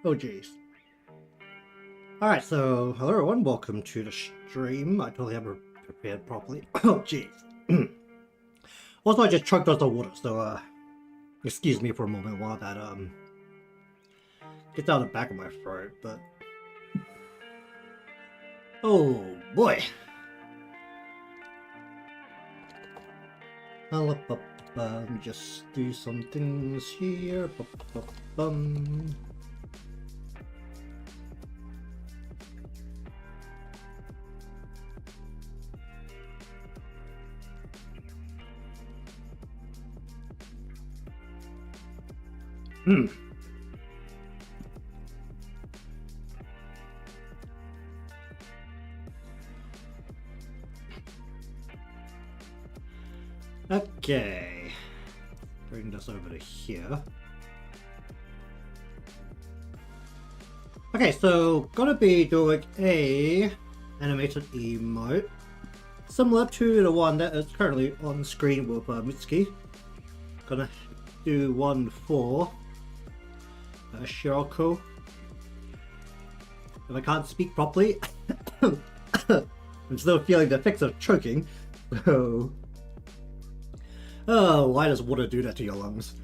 Oh jeez. Alright, so hello everyone, welcome to the stream. I totally haven't prepared properly. Oh jeez. Also, I just chugged out the water, so excuse me for a moment while that gets out the back of my throat, but oh boy. Let me just do some things here. Okay. Bring this over to here. Okay, so gonna be doing a animated emote similar to the one that is currently on screen with Mitsuki. Gonna do one for Shiroko. If I can't speak properly, I'm still feeling the effects of choking. So, oh, why does water do that to your lungs?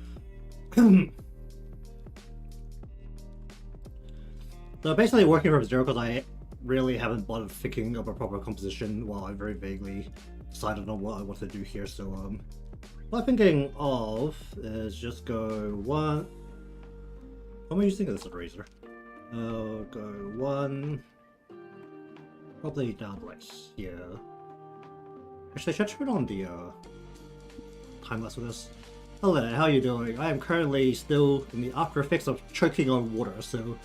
So basically working from zero because I really haven't bothered thinking of a proper composition while I very vaguely decided on what I want to do here. So what I'm thinking of is just go one. What am I using this eraser? Go one. Probably down right here. Actually, should I turn on the time lapse with this? Hello, how are you doing? I am currently still in the after effects of choking on water, so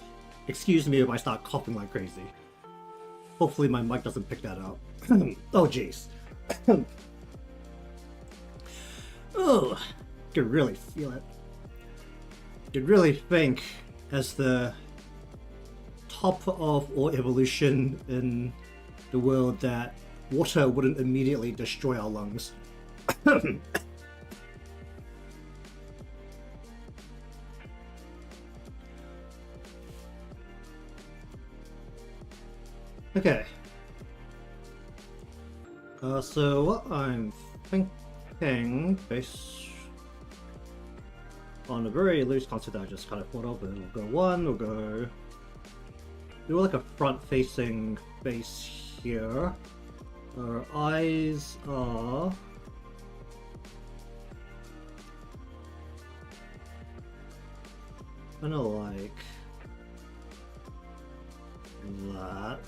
excuse me if I start coughing like crazy. Hopefully my mic doesn't pick that up. Oh jeez. Oh, you can really feel it. You can really think as the top of all evolution in the world that water wouldn't immediately destroy our lungs. Okay. So what I'm thinking, based on a very loose concept that I just kind of thought of, we'll go one, we'll go do like a front-facing face here. Our eyes are kind of like that.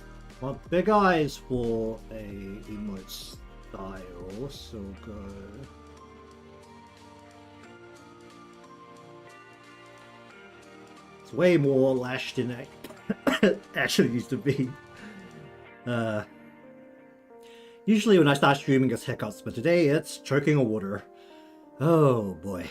Well, big eyes for a emote style, so go. It's way more lashed than it actually used to be. Usually when I start streaming it's hiccups, but today it's choking on water. Oh boy.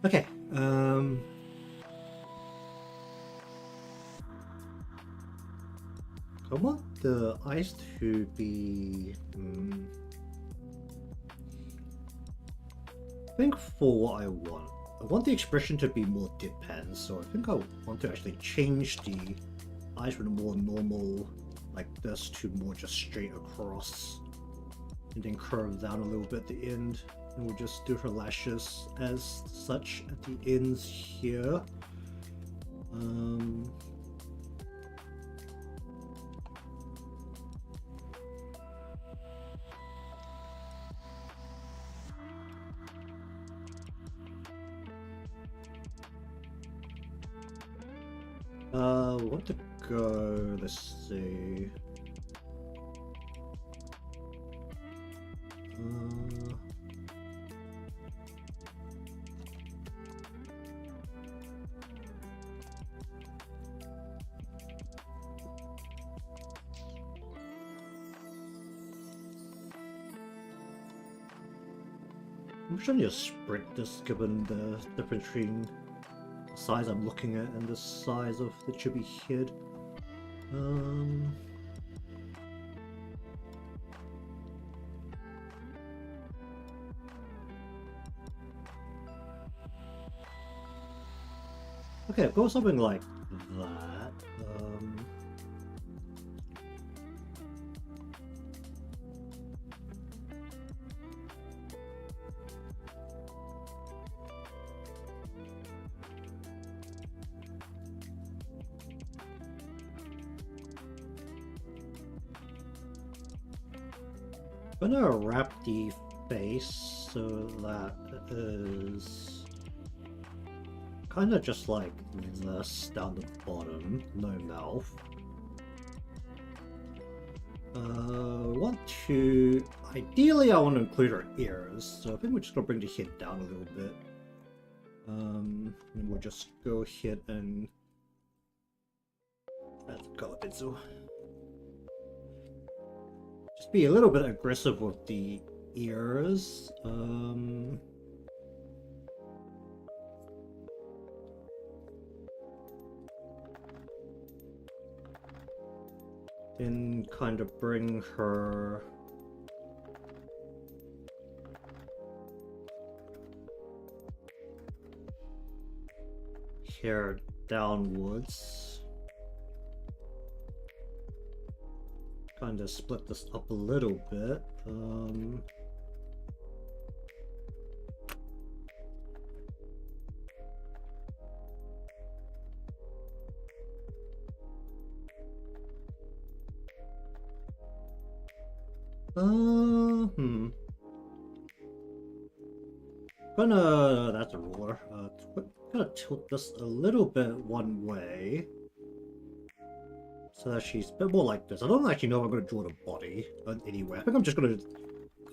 Okay, I want the eyes to be... I think for what I want the expression to be more deadpan, so I think I want to actually change the eyes from more normal, like this, to more just straight across, and then curve down a little bit at the end. And we'll just do her lashes as such at the ends here. What to go? Let's see. I'm trying to just spread this given the difference between size I'm looking at and the size of the chibi head. Okay, go something like that. I'm gonna wrap the face so that is kind of just like this down the bottom, no mouth. Ideally I want to include her ears, so I think we're just gonna bring the head down a little bit. And we'll just go ahead and add the color pencil. Just be a little bit aggressive with the ears. Then kind of bring her hair downwards. Kind of split this up a little bit. That's a ruler. Gonna tilt this a little bit one way. So that she's a bit more like this. I don't actually know if I'm going to draw the body anyway. I think I'm just going to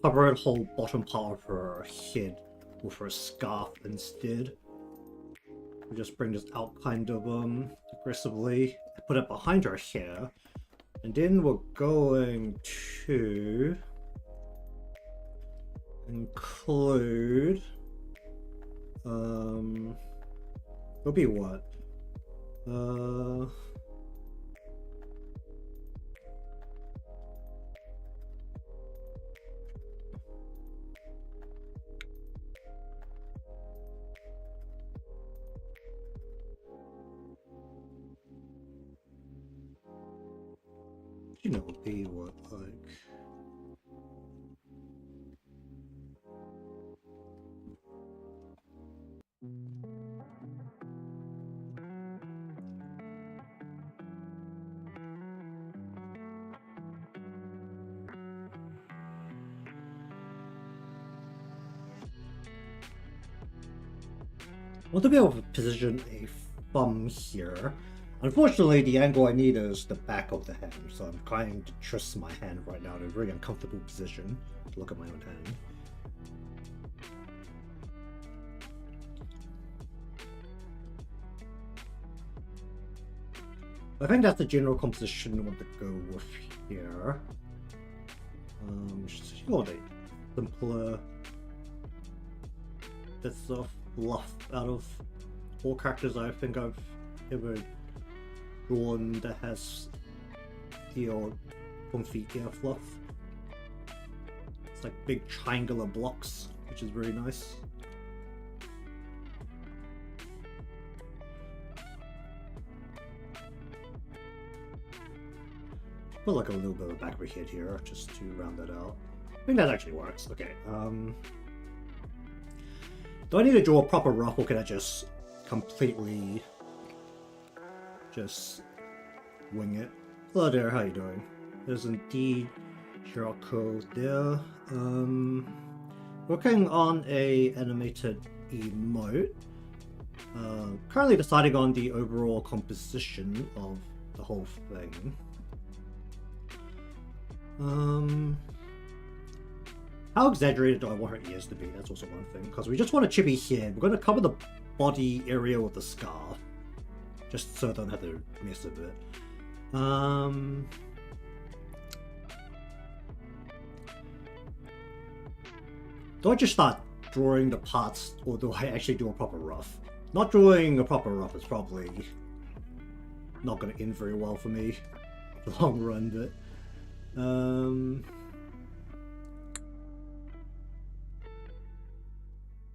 cover the whole bottom part of her head with her scarf instead. We'll just bring this out kind of aggressively. Put it behind her hair. And then we're going to include it'll be what? You know, it'll be what, like... I want to be able to position a thumb here. Unfortunately, the angle I need is the back of the hand, so I'm trying to twist my hand right now in a very uncomfortable position to look at my own hand. I think that's the general composition I want to go with here. Just want a simpler bits of fluff out of all characters I think I've ever drawn that has the old comfy ear fluff. It's like big triangular blocks, which is very nice. Put like a little bit of a back of her head here, just to round that out. I think that actually works. Okay, do I need to draw a proper rough, or can I just completely just wing it? Hello there, how you doing? There's indeed Shiroko there. Working on a animated emote. Currently deciding on the overall composition of the whole thing. How exaggerated do I want her ears to be? That's also one thing, because we just want a chibi head. We're going to cover the body area with the scarf, just so I don't have to mess with it. Do I just start drawing the parts, or do I actually do a proper rough? not drawing a proper up is probably not going to end very well for me in the long run, but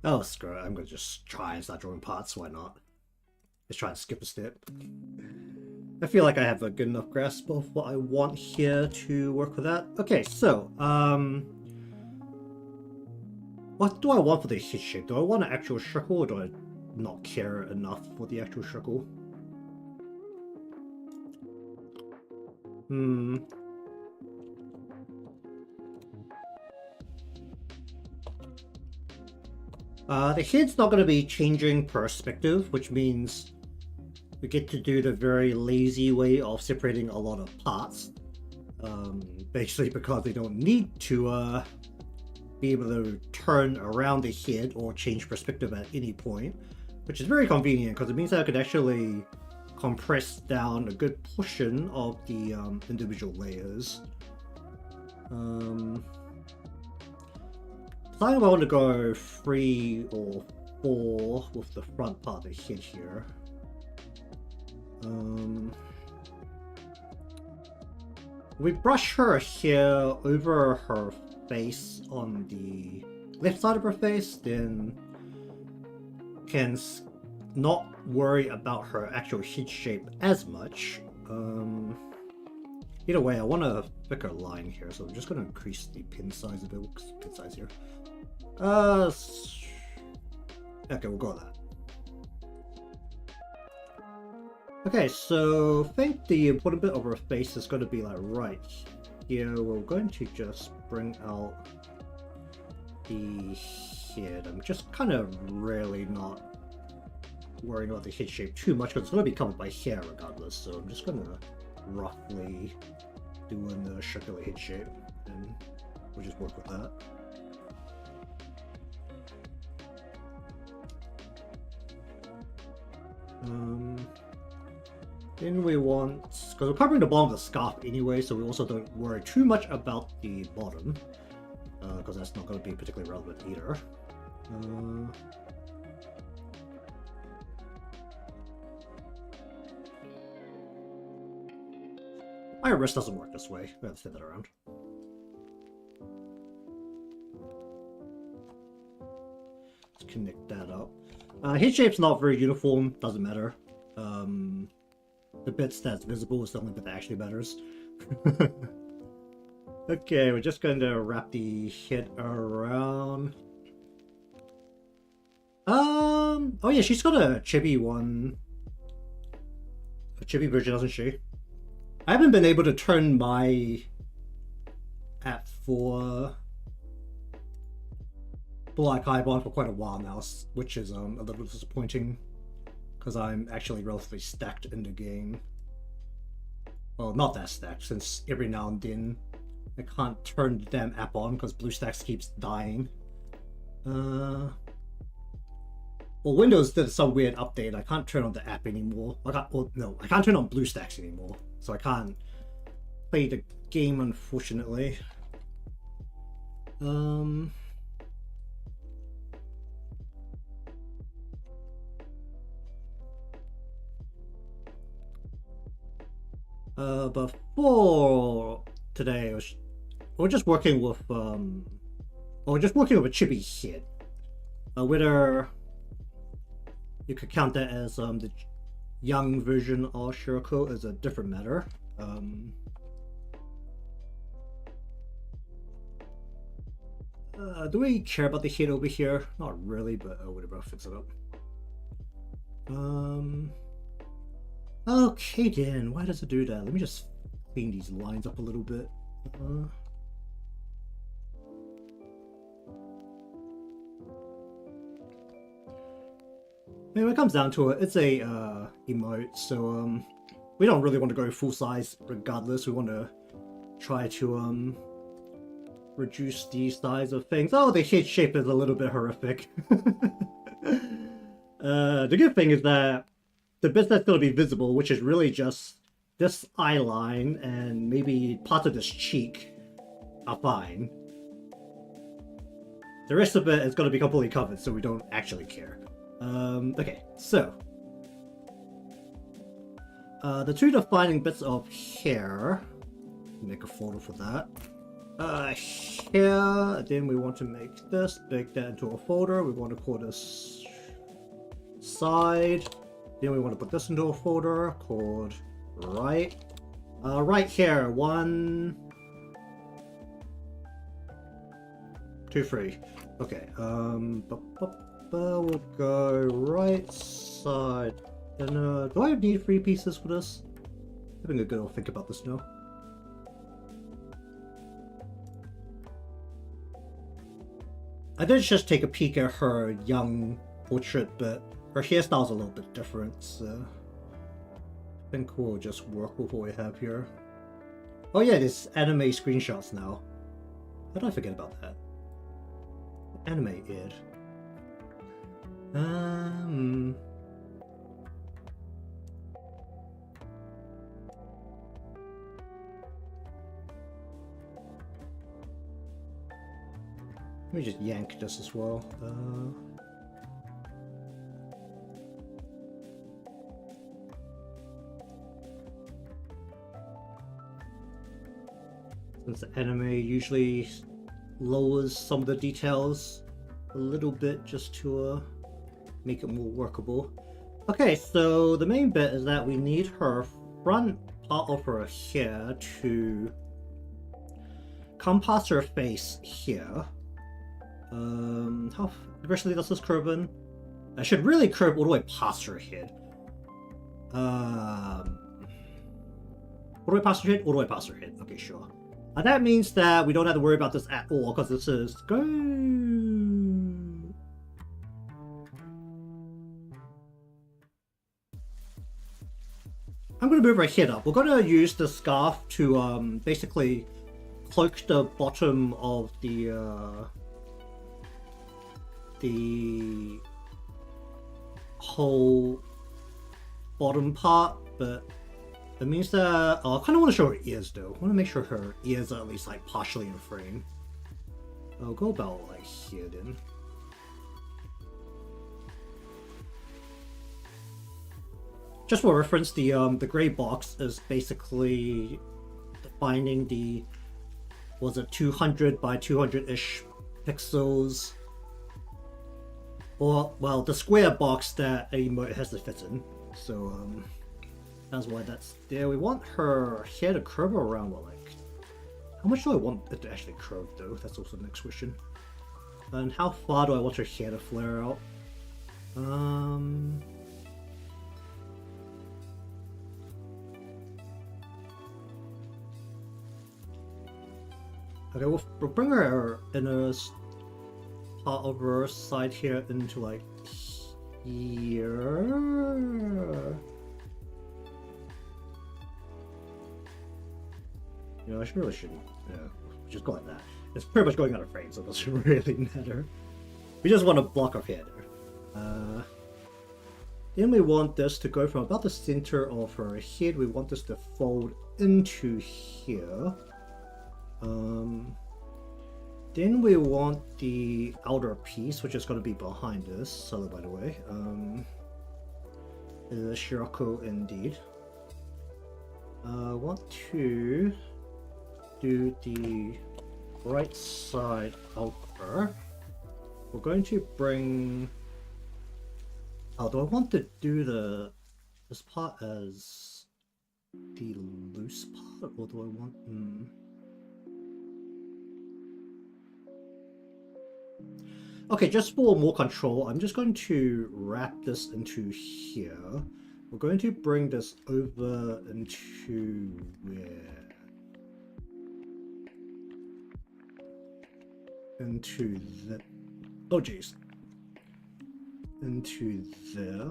oh, screw it. I'm going to just try and start drawing parts. Why not? Let's try and skip a step. I feel like I have a good enough grasp of what I want here to work with that. Okay, so, what do I want for the head shape? Do I want an actual circle, or do I not care enough for the actual circle? The head's not going to be changing perspective, which means we get to do the very lazy way of separating a lot of parts. Basically because they don't need to be able to turn around the head or change perspective at any point, which is very convenient because it means that I could actually compress down a good portion of the individual layers. I think I want to go 3 or 4 with the front part of the head here. We brush her hair over her face on the left side of her face, then can not worry about her actual head shape as much. Either way, I want a thicker line here, so I'm just going to increase the pin size a bit. Pin size here. Okay, we'll go with that. Okay, so I think the important bit of her face is going to be like right here. We're going to just bring out the head. I'm just kind of really not worrying about the head shape too much because it's going to be covered by hair regardless. So I'm just going to roughly do a circular head shape, and we'll just work with that. Then we want, because we're covering the bottom of the scarf anyway, so we also don't worry too much about the bottom, because that's not going to be particularly relevant either. My wrist doesn't work this way. I have to flip that around. Let's connect that up. Head shape's not very uniform, doesn't matter. The bits that's visible is the only bit that actually matters. Okay, we're just going to wrap the head around. Oh yeah, she's got a chibi one. A chibi version, doesn't she? I haven't been able to turn my app for Black Eye on for quite a while now, which is a little disappointing because I'm actually relatively stacked in the game. Well, not that stacked, since every now and then I can't turn the damn app on because BlueStacks keeps dying. Well, Windows did some weird update. I can't turn on the app anymore. I can't turn on BlueStacks anymore, so I can't play the game, unfortunately. Before today, we're just working with we're just working with a chibi head. Whether you could count that as the young version of Shiroko is a different matter. Do we care about the head over here? Not really, but whatever, I'll fix it up. Okay then, why does it do that? Let me just clean these lines up a little bit. When it comes down to it, it's a emote, so we don't really want to go full size regardless. We want to try to reduce the size of things. Oh, the head shape is a little bit horrific. The good thing is that the bit that's going to be visible, which is really just this eye line and maybe part of this cheek, are fine. The rest of it is going to be completely covered, so we don't actually care. Okay, so the two defining bits of hair, make a folder for that. Here, then we want to make this, make that into a folder. We want to call this side. Then we want to put this into a folder called right. Right here, 1, 2, 3. Okay, we'll go right side. And do I need 3 pieces for this? Having a good old think about this now. I did just take a peek at her young portrait, but her hairstyle's a little bit different, so I think we'll just work with what we have here. Oh yeah, there's anime screenshots now. How did I forget about that? Anime id. Let me just yank this as well. Since the anime usually lowers some of the details a little bit just to make it more workable. Okay, so the main bit is that we need her front part of her hair to come past her face here. How aggressively does this curve in? I should really curve all the way past her head. All the way past her head? All the way past her head. Okay, sure. That means that we don't have to worry about this at all, because this is go. I'm going to move her head up. We're going to use the scarf to basically cloak the bottom of the whole bottom part, but it means that I kind of want to show her ears though. I want to make sure her ears are at least like partially in frame. I'll go about like here then. Just for reference, the gray box is basically defining the, was it 200 by 200-ish pixels, or well, the square box that Emote has to fit in. So that's why that's there. We want her hair to curve around, well, like, how much do I want it to actually curve though? That's also the next question. And how far do I want her hair to flare out? Okay, we'll bring her inner part of her side here into like here. You know, I really shouldn't. Yeah, just go like that. It's pretty much going out of frame, so it doesn't really matter. We just want to block our head there. Then we want this to go from about the center of her head. We want this to fold into here. Then we want the outer piece, which is going to be behind this. So, by the way, is Shiroko indeed. Want to do the right side outer. We're going to bring. Oh, do I want to do this part as the loose part, or do I want? Okay, just for more control, I'm just going to wrap this into here. We're going to bring this over into where? Into the... Oh, jeez. Into there.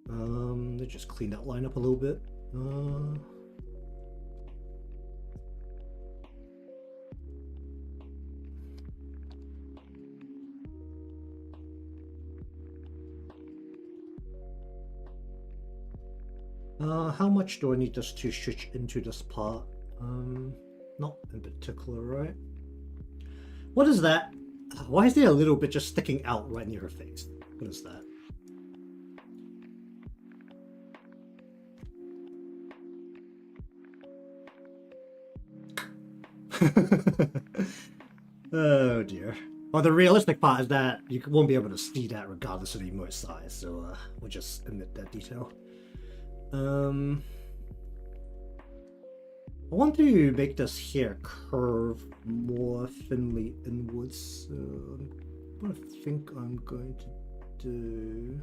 Let's just clean that line up a little bit. How much do I need this to stitch into this part? Not in particular, right? What is that? Why is there a little bit just sticking out right near her face? What is that? Oh dear. Well, the realistic part is that you won't be able to see that regardless of the emote size, so we'll just omit that detail. I want to make this hair curve more thinly inwards, so what I think I'm going to do.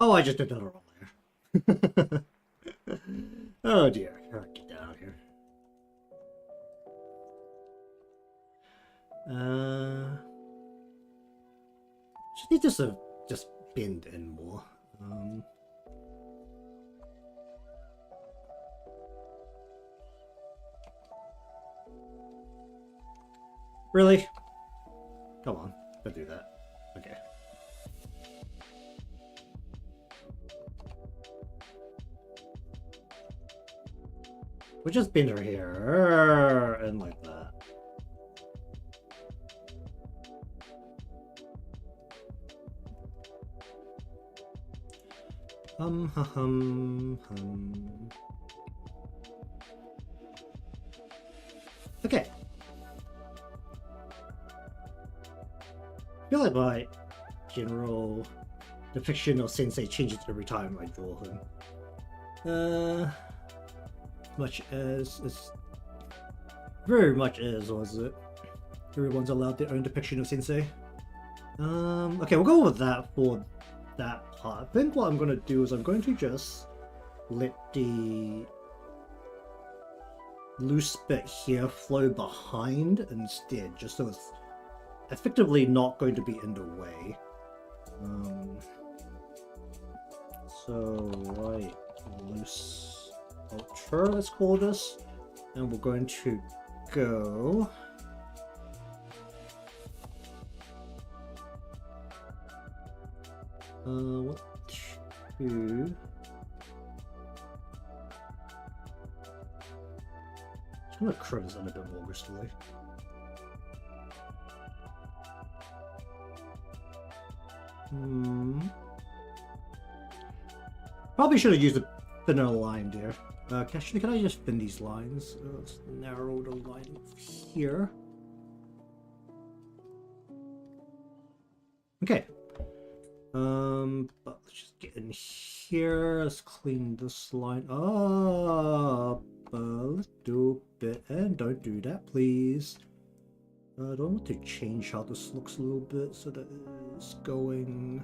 Oh, I just did that wrong there. Oh dear. Oh, get that out of here. Just need to just bend in more. Really? Come on, don't do that. Okay. We'll just bend her here and like that. Okay. I feel like my general depiction of Sensei changes every time I draw him. Much as it's very much as, was it? Everyone's allowed their own depiction of Sensei. Okay, we'll go with that for that part. I think what I'm going to do is I'm going to just let the loose bit here flow behind instead, just so it's effectively not going to be in the way. So right loose ultra, let's call this, and we're going to go what to I'm gonna curve this in a bit more gracefully. Probably should have used a thinner line there. Actually, can I just thin these lines? Let's narrow the line here. Okay. But let's just get in here. Let's clean this line up a little bit, and don't do that, please. I don't want to change how this looks a little bit so that it's going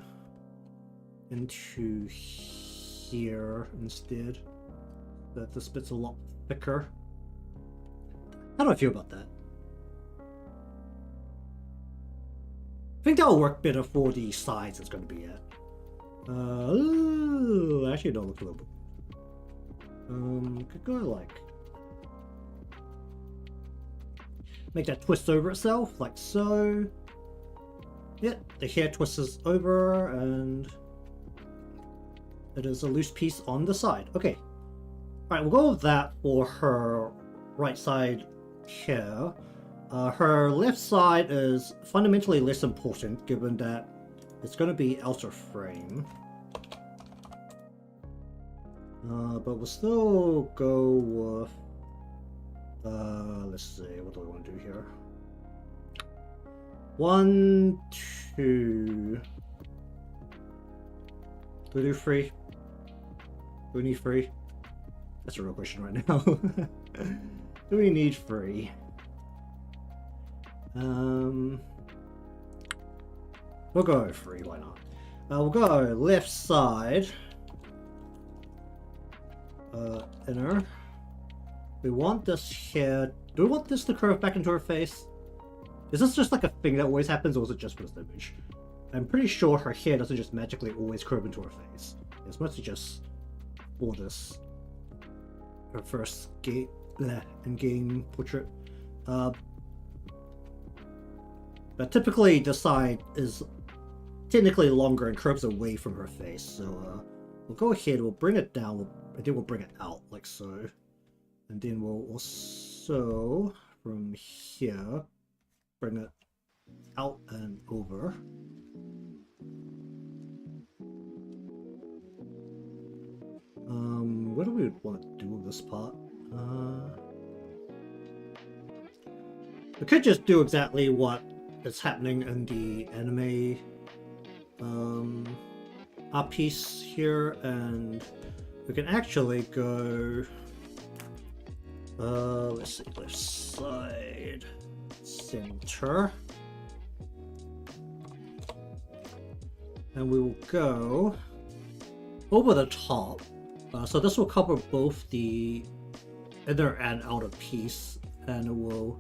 into here instead. That this bit's a lot thicker. How do I feel about that? I think that'll work better for the sides it's going to be at. Actually, don't look a little bit. Could go like make that twist over itself, like so. Yeah, the hair twists over, and it is a loose piece on the side. Okay. Alright, we'll go with that for her right side here. Her left side is fundamentally less important, given that it's going to be outer frame. But we'll still go with... let's see, what do we want to do here? 1, 2... Do we do 3? Do we need 3? That's a real question right now. Do we need 3? We'll go 3, why not? We'll go left side. Inner. We want this here. Do we want this to curve back into her face? Is this just like a thing that always happens, or is it just for this image? I'm pretty sure her hair doesn't just magically always curve into her face. It's mostly just for this. Her first in-game portrait. But typically this side is technically longer and curves away from her face. So we'll go ahead, we'll bring it down, and then we'll bring it out like so. And then we'll also, from here, bring it out and over. What do we want to do with this part? We could just do exactly what is happening in the anime art piece here, and we can actually go let's see, left side, center, and we will go over the top. So this will cover both the inner and outer piece, and it will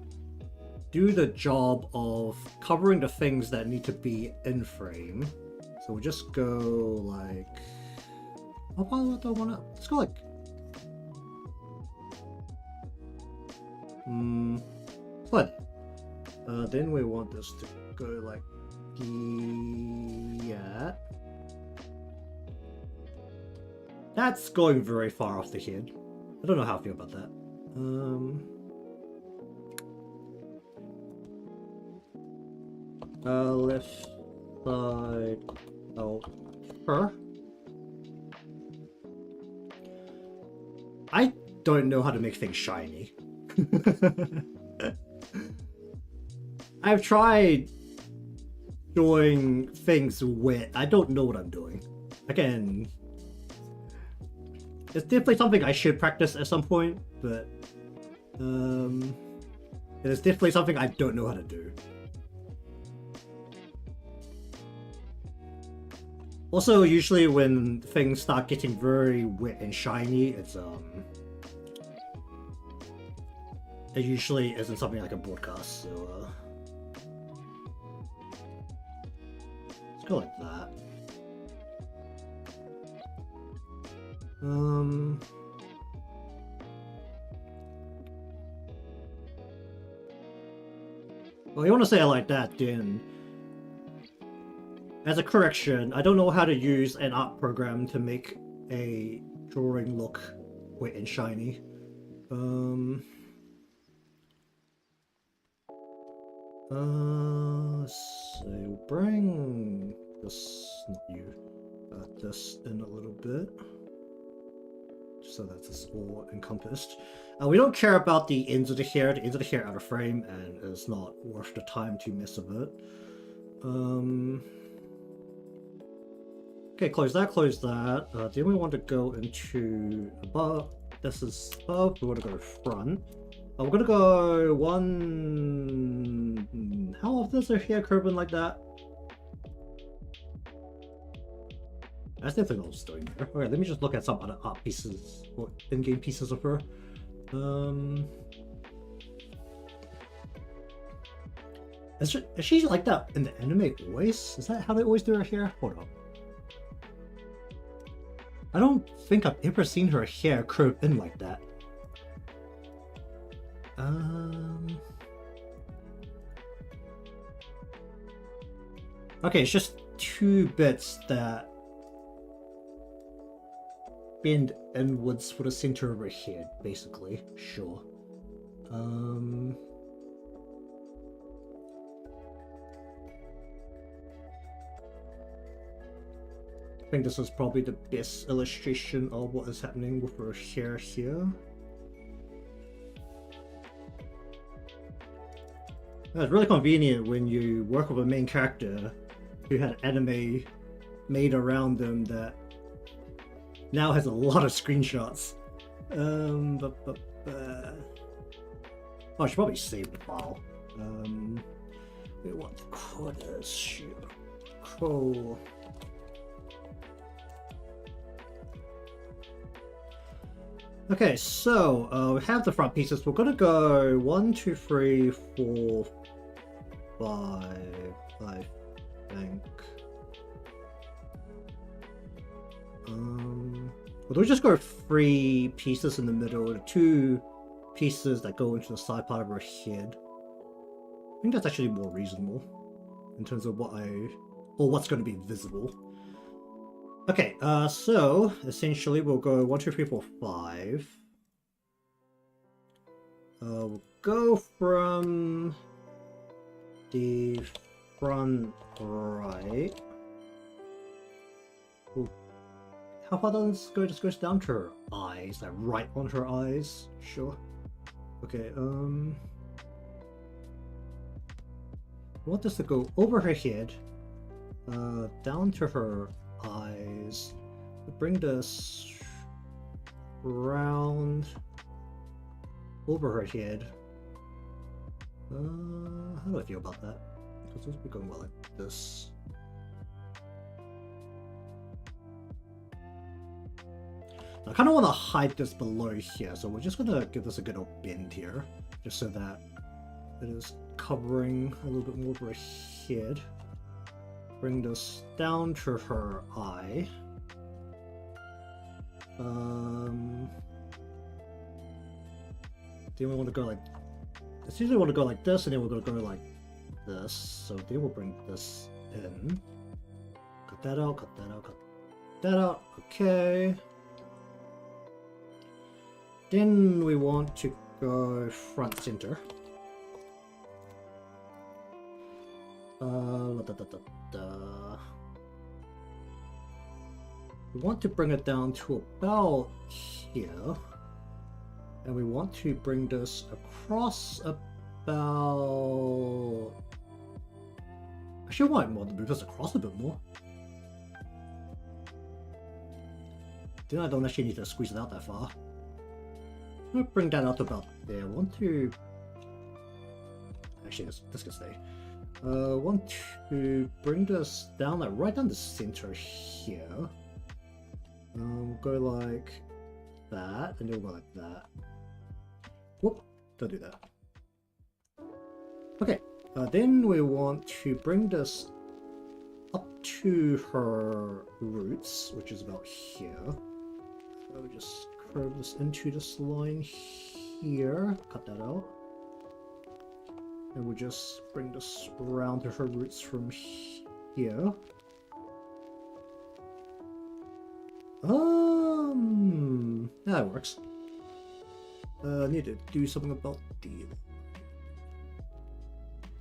do the job of covering the things that need to be in frame. So we'll just go like, oh, I don't wanna, let's go like, then we want this to go like that. That's going very far off the head. I don't know how I feel about that. Left side over. I don't know how to make things shiny. I've tried doing things wet. I don't know what I'm doing. Again, it's definitely something I should practice at some point, but it is definitely something I don't know how to do. Also, usually when things start getting very wet and shiny, it usually isn't something I can broadcast, so let's go like that. Well, you want to say it like that, then as a correction, I don't know how to use an art program to make a drawing look wet and shiny. So bring this, not you, this in a little bit, so that it's all encompassed. We don't care about the ends of the hair. The ends of the hair are out of frame, and it's not worth the time to mess with it. Okay, close that, close that. Then we want to go into above. This is above. We want to go front. We're gonna go one. How often is their hair curving like that? That's definitely not what's doing there. Okay, let me just look at some other art pieces or in-game pieces of her. Is she like that in the anime always? Is that how they always do her hair? Hold on. I don't think I've ever seen her hair curve in like that. Okay, it's just two bits that bend inwards for the center of her head, basically. Sure. I think this is probably the best illustration of what is happening with her hair here. It's really convenient when you work with a main character who had anime made around them that now has a lot of screenshots. Oh, I should probably save the file. We want the quarters. Shiroko. Okay, so we have the front pieces. We're gonna go 1, 2, 3, 4, 5, I think. Well, we just go 3 pieces in the middle, the 2 pieces that go into the side part of her head. I think that's actually more reasonable in terms of what's going to be visible. Okay, so essentially we'll go 1, 2, 3, 4, 5. We'll go from the front right. Ooh. How far does this go? Just goes down to her eyes, like right on her eyes. Sure. Okay, I want this to go over her head, down to her eyes. Bring this round over her head. How do I feel about that? Because this will be going well like this. I kind of want to hide this below here, so we're just going to give this a good old bend here, just so that it is covering a little bit more of her head. Bring this down to her eye. Then we want to go like... It's usually want to go like this, and then we're going to go like this. So then we'll bring this in. Cut that out, cut that out, cut that out. Okay. Then we want to go front center. We want to bring it down to about here. And we want to bring this across about... Actually, I want more to move this across a bit more. Then I don't actually need to squeeze it out that far. I'm gonna bring that out to about there. I want to... Actually, this can stay. Want to bring this down, like right down the center here. Go like that, and then we'll go like that. Whoop! Don't do that. Okay, then we want to bring this up to her roots, which is about here. So we just curve this into this line here. Cut that out. And we'll just bring this around to her roots from here. That works. I need to do something about the...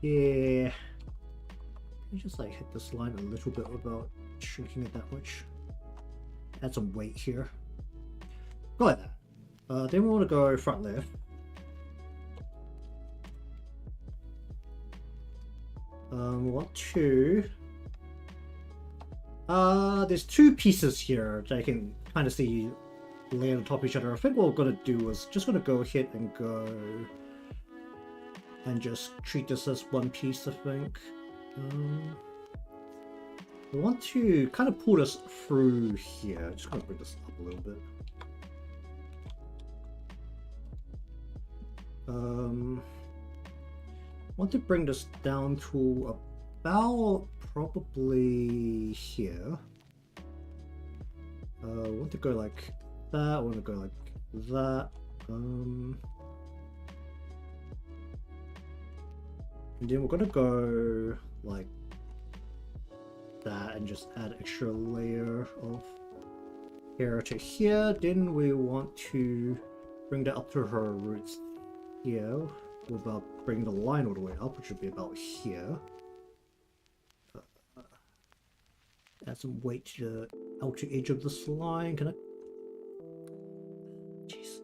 Yeah. Can you just like hit this line a little bit without shrinking it that much? Add some weight here. Go like that. Then we want to go front left. We want to... there's 2 pieces here that I can kind of see laying on top of each other. I think what we're going to do is just going to go ahead and go and just treat this as one piece, I think. We want to kind of pull this through here. Just kind of bring this up a little bit. Want to bring this down to about probably here. Want to go like that. Want to go like that. And then we're gonna go like that and just add extra layer of hair to here. Then we want to bring that up to her roots here without bringing the line all the way up, which would be about here. Add some weight to the outer edge of this line. Can I? Jeez.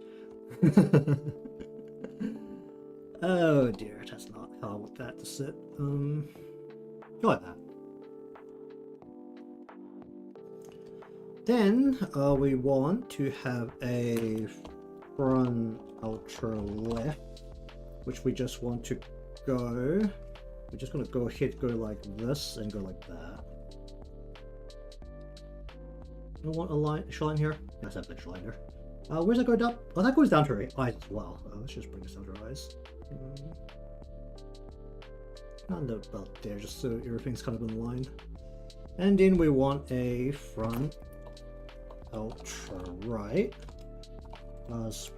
Oh dear, that's not how I want that to sit. Go like that. Then we want to have a front ultra left, which we just want to go. We're just gonna go ahead, go like this, and go like that. I don't want a line, line here. Nice, have an extra line here. Where's that go down? Oh, that goes down to her eyes as well. Let's just bring this down to her eyes. And about there, just so everything's kind of in line. And then we want a front ultra right. It's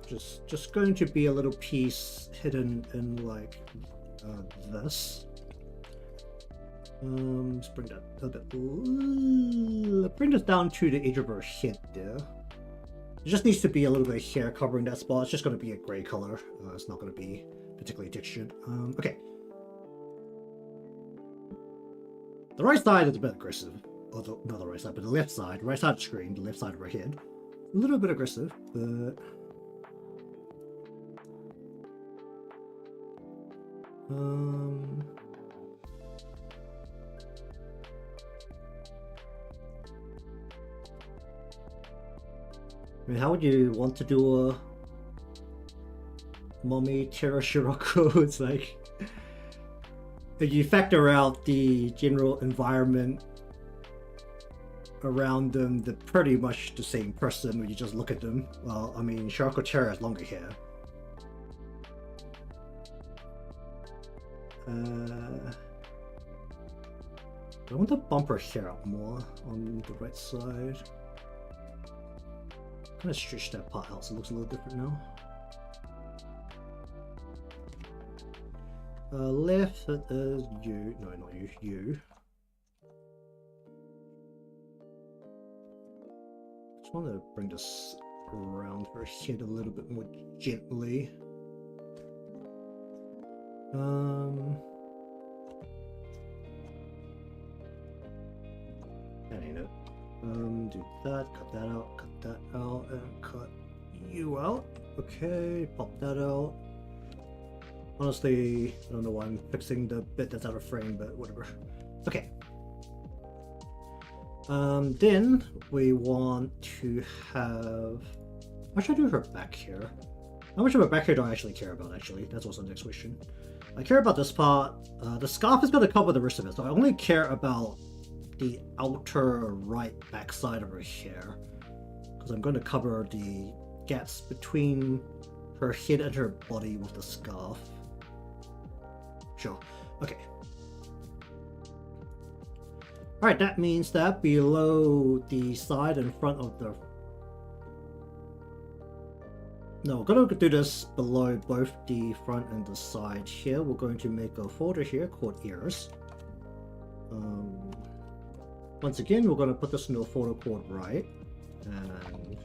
just going to be a little piece hidden in like this. Let's bring that a bit. Bring this down to the edge of her head there. It just needs to be a little bit of hair covering that spot. It's just going to be a gray color. It's not going to be particularly textured. Okay. The right side is a bit aggressive. Although, not the right side, but the left side. Right side of the screen, the left side of her head. A little bit aggressive, but... I mean, how would you want to do a mommy Terra Shiroko? It's like... If you factor out the general environment around them, they're pretty much the same person when you just look at them. Well, I mean, Shiroko Terra has longer hair. I want to bump her hair out more on the right side. Kind of stretch that part out so it looks a little different now. Left is you. No, not you. You. Just want to bring this around her head a little bit more gently. That ain't it. Do that, cut that out, and cut you out. Okay, pop that out. Honestly, I don't know why I'm fixing the bit that's out of frame, but whatever. Okay. Then we want to have... What should I do with her back hair? How much of her back hair do I actually care about, actually? That's also the next question. I care about this part. The scarf is going to cover the rest of it, so I only care about the outer right back side of her hair. Because I'm going to cover the gaps between her head and her body with the scarf. Sure. Okay. Alright, that means that below the side and front of the... No, we're going to do this below both the front and the side here. We're going to make a folder here called ears. Once again, we're going to put this into a folder called right. And...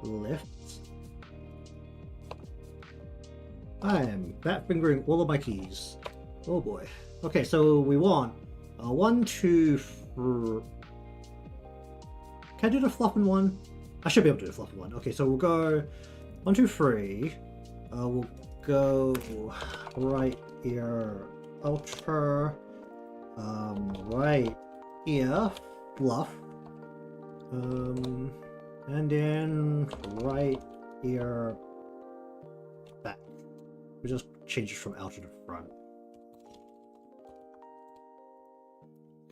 left. I am fat fingering all of my keys. Oh boy. Okay, so we want 1, 2, 3. Can I do the flopping one? I should be able to do the flopping one. Okay, so we'll go 1, 2, 3. We'll go right ear outer, right ear fluff, and then right ear back. We just change it from outer to front.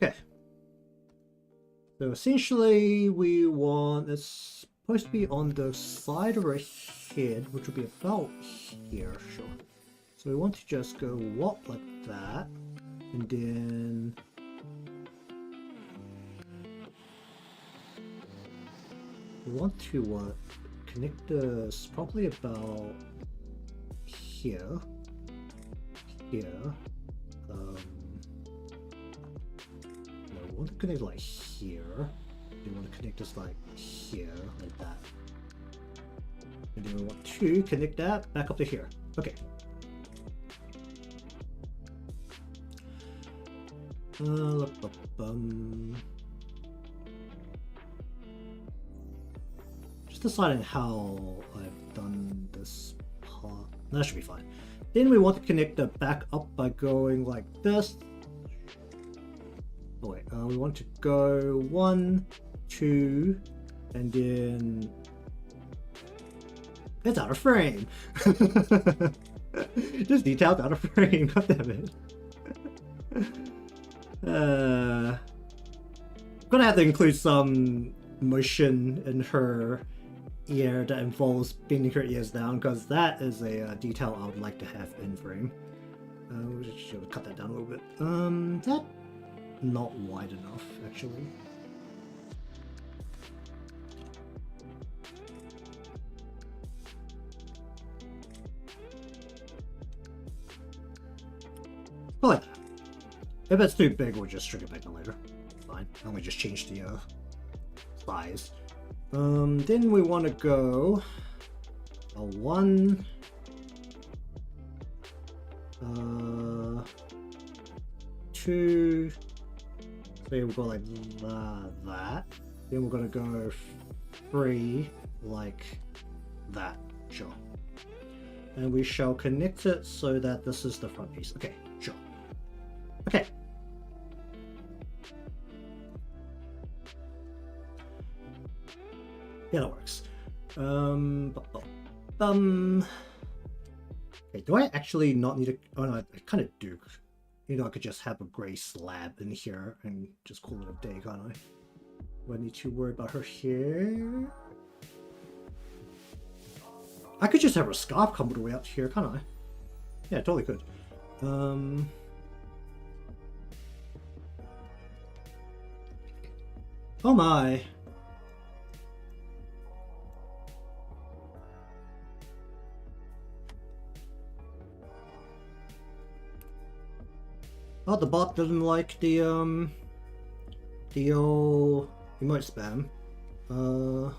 Okay. So essentially we want it's supposed to be on the side of our head, which would be about here, sure. So we want to just go whop like that, and then we want to connect this probably about here. No, we want to connect like here. We want to connect this like here, like that. And then we want to connect that back up to here. Okay. Just deciding how I've done this part. That should be fine. Then we want to connect the back up by going like this. Oh wait, we want to go 1, 2, and then it's out of frame. Just detailed out of frame. God damn it. I'm gonna have to include some motion in her ear that involves bending her ears down, because that is a detail I would like to have in frame. We should cut that down a little bit. That not wide enough, actually. I like that. If it's too big, we'll just shrink it back later. Fine. And we just change the size. Then we want to go a 1, 2. So we'll go like that. Then we're gonna go 3 like that. Sure. And we shall connect it so that this is the front piece. Okay, sure. Okay. Yeah, that works. Okay, do I actually not need a... Oh no, I kind of do. You know, I could just have a gray slab in here and just call it a day, can't I? Do I need to worry about her here? I could just have her scarf come all the way out here, can't I? Yeah, totally could. Oh my. Oh, the bot doesn't like the old emote spam. I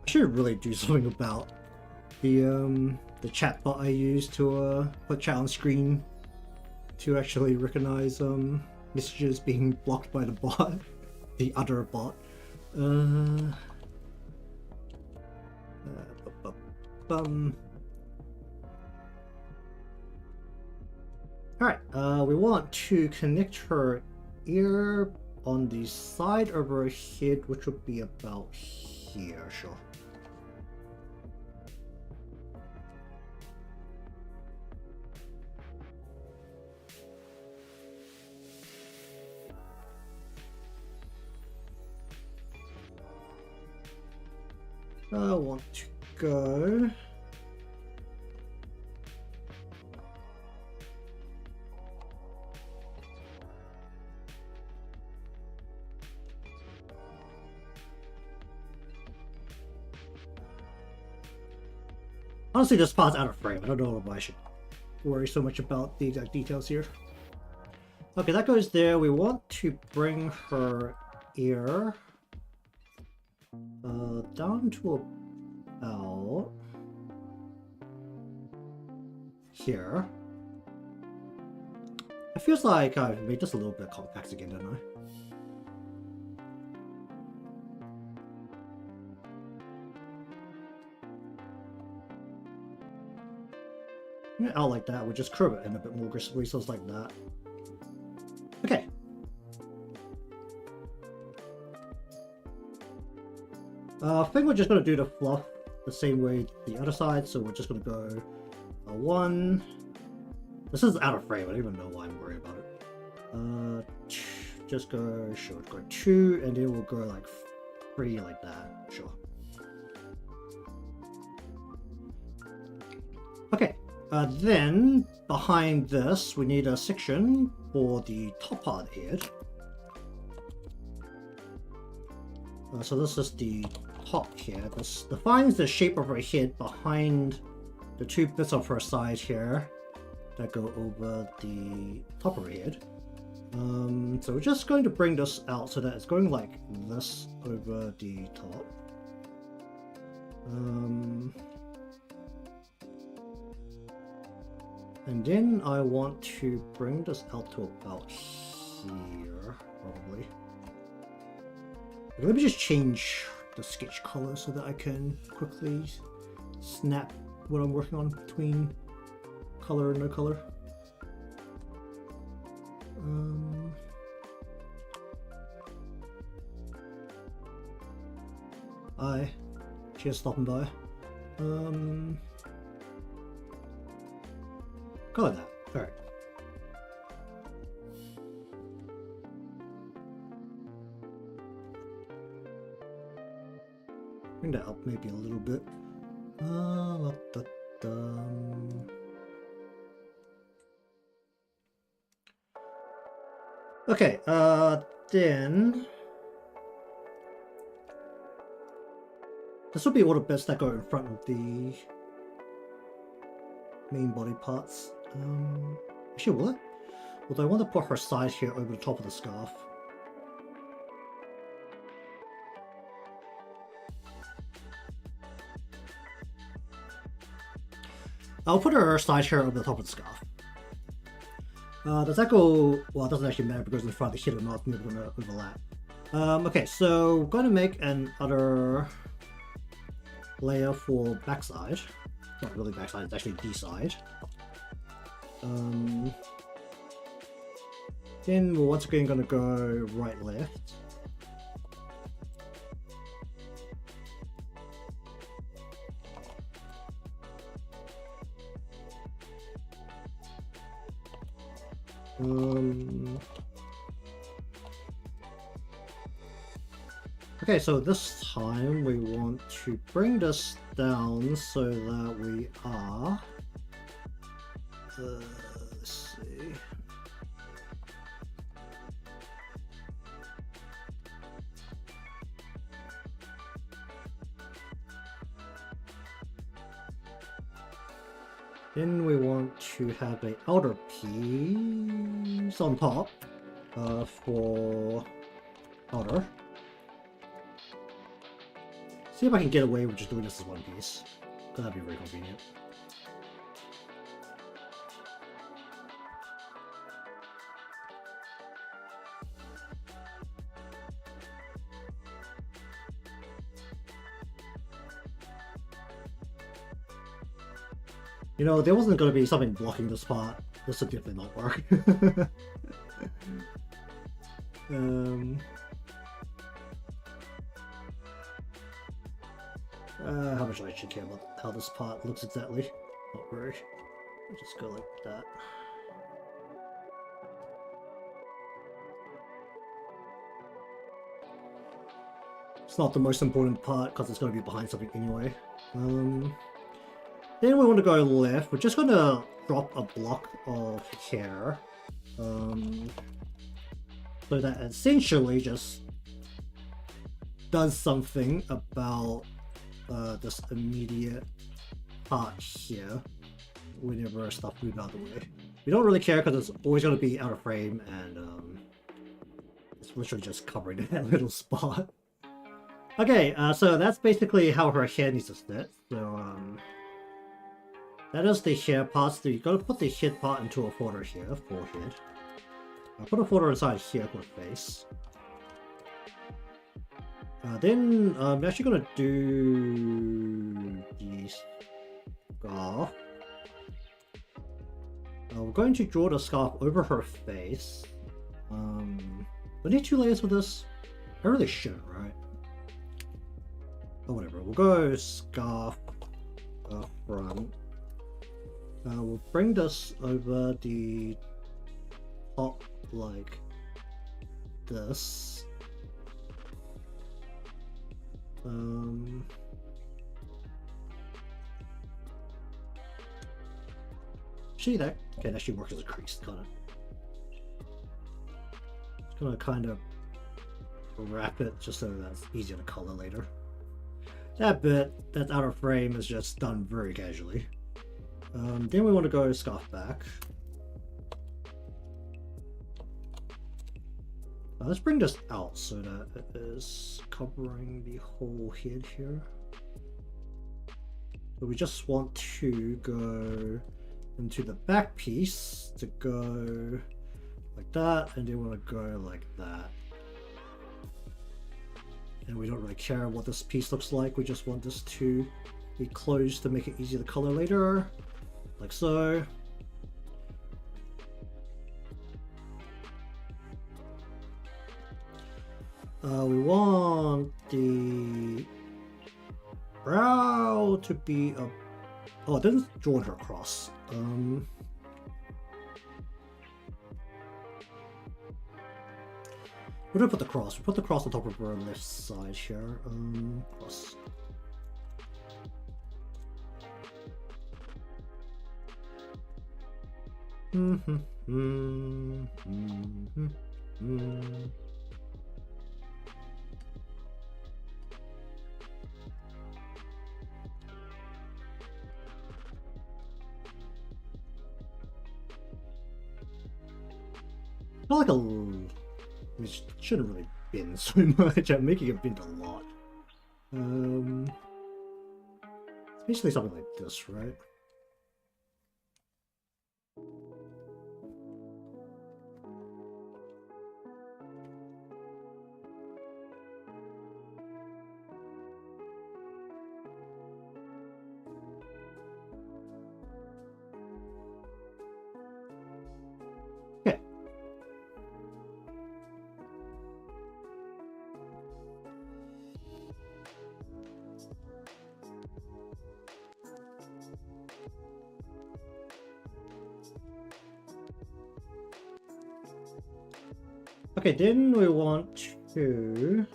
should really do something about the chat bot I use to put chat on screen to actually recognize messages being blocked by the bot, the other bot. Alright, we want to connect her ear on the side of her head, which would be about here, sure. I want to go... Honestly, this part's out of frame. I don't know why I should worry so much about the exact details here. Okay, that goes there. We want to bring her ear down to about here. It feels like I've made this a little bit compact again, didn't I? Out like that, we just curve it in a bit more aggressively, so it's like that. Okay. I think we're just going to do the fluff the same way the other side, so we're just going to go a 1. This is out of frame, I don't even know why I'm worried about it. Just go, sure, go 2, and then we'll go like 3 like that, sure. Okay. Then, behind this, we need a section for the top part of the head. So this is the top here. This defines the shape of her head behind the 2 bits of her side here that go over the top of her head. So we're just going to bring this out so that it's going like this over the top. And then I want to bring this out to about here, probably. Let me just change the sketch color so that I can quickly snap what I'm working on between color and no color. Hi, cheers stopping by. Go like that. Alright. Bring that up maybe a little bit. Okay, then this will be all the bits that go in front of the main body parts. Actually, will it? Although I want to put her side here over the top of the scarf. I'll put her side here over the top of the scarf. Does that go... Well, it doesn't actually matter because in front of the head or not, we're going to overlap. Okay, so we're going to make another layer for backside. Not really backside, it's actually D-side. Then we're once again going to go right, left. Okay, so this time we want to bring this down so that we are... let's see... Then we want to have an outer piece on top for outer. See if I can get away with just doing this as one piece, because that'd be very convenient. You know, there wasn't going to be something blocking this part. This would definitely not work. How much I should care about how this part looks exactly? Not very. I'll just go like that. It's not the most important part because it's going to be behind something anyway. Then we want to go left. We're just going to drop a block of hair. So that essentially just does something about this immediate part here whenever stuff moves out of the way. We don't really care because it's always going to be out of frame and it's literally just covering that little spot. Okay, so that's basically how her hair needs to sit. So that is the hair part. So you got to put the head part into a folder here, forehead. I'll put a folder inside here for face. Then I'm actually gonna do the scarf. We're going to draw the scarf over her face. We need 2 layers for this. I really shouldn't, right? Oh, whatever. We'll go scarf front. We'll bring this over the top like this. See that? Okay, that actually works as a crease, kind of. Just gonna kind of wrap it just so that's easier to color later. That bit, that outer frame is just done very casually. Then we want to go scarf back. Let's bring this out so that it is covering the whole head here. So we just want to go into the back piece to go like that, and then we want to go like that. And we don't really care what this piece looks like, we just want this to be closed to make it easier to color later, like so. We want the brow to be a... Oh, it didn't draw her across. Where do I put the cross? We put the cross on top of her left side here. Cross. Not like it shouldn't really bend so much. I'm making it bend a lot. It's basically something like this, right? Okay. Okay, then we want to...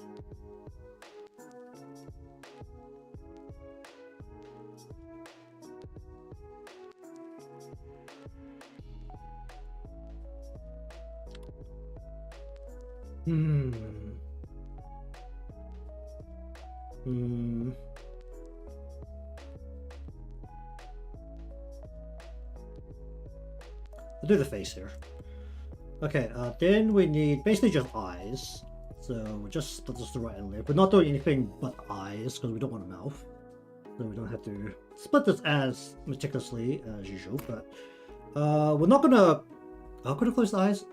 I'll do the face here. Okay, then we need basically just eyes. So just that's just the right and left. We're not doing anything but eyes because we don't want a mouth. So we don't have to split this as meticulously as usual, but we're not gonna... Could I close the eyes?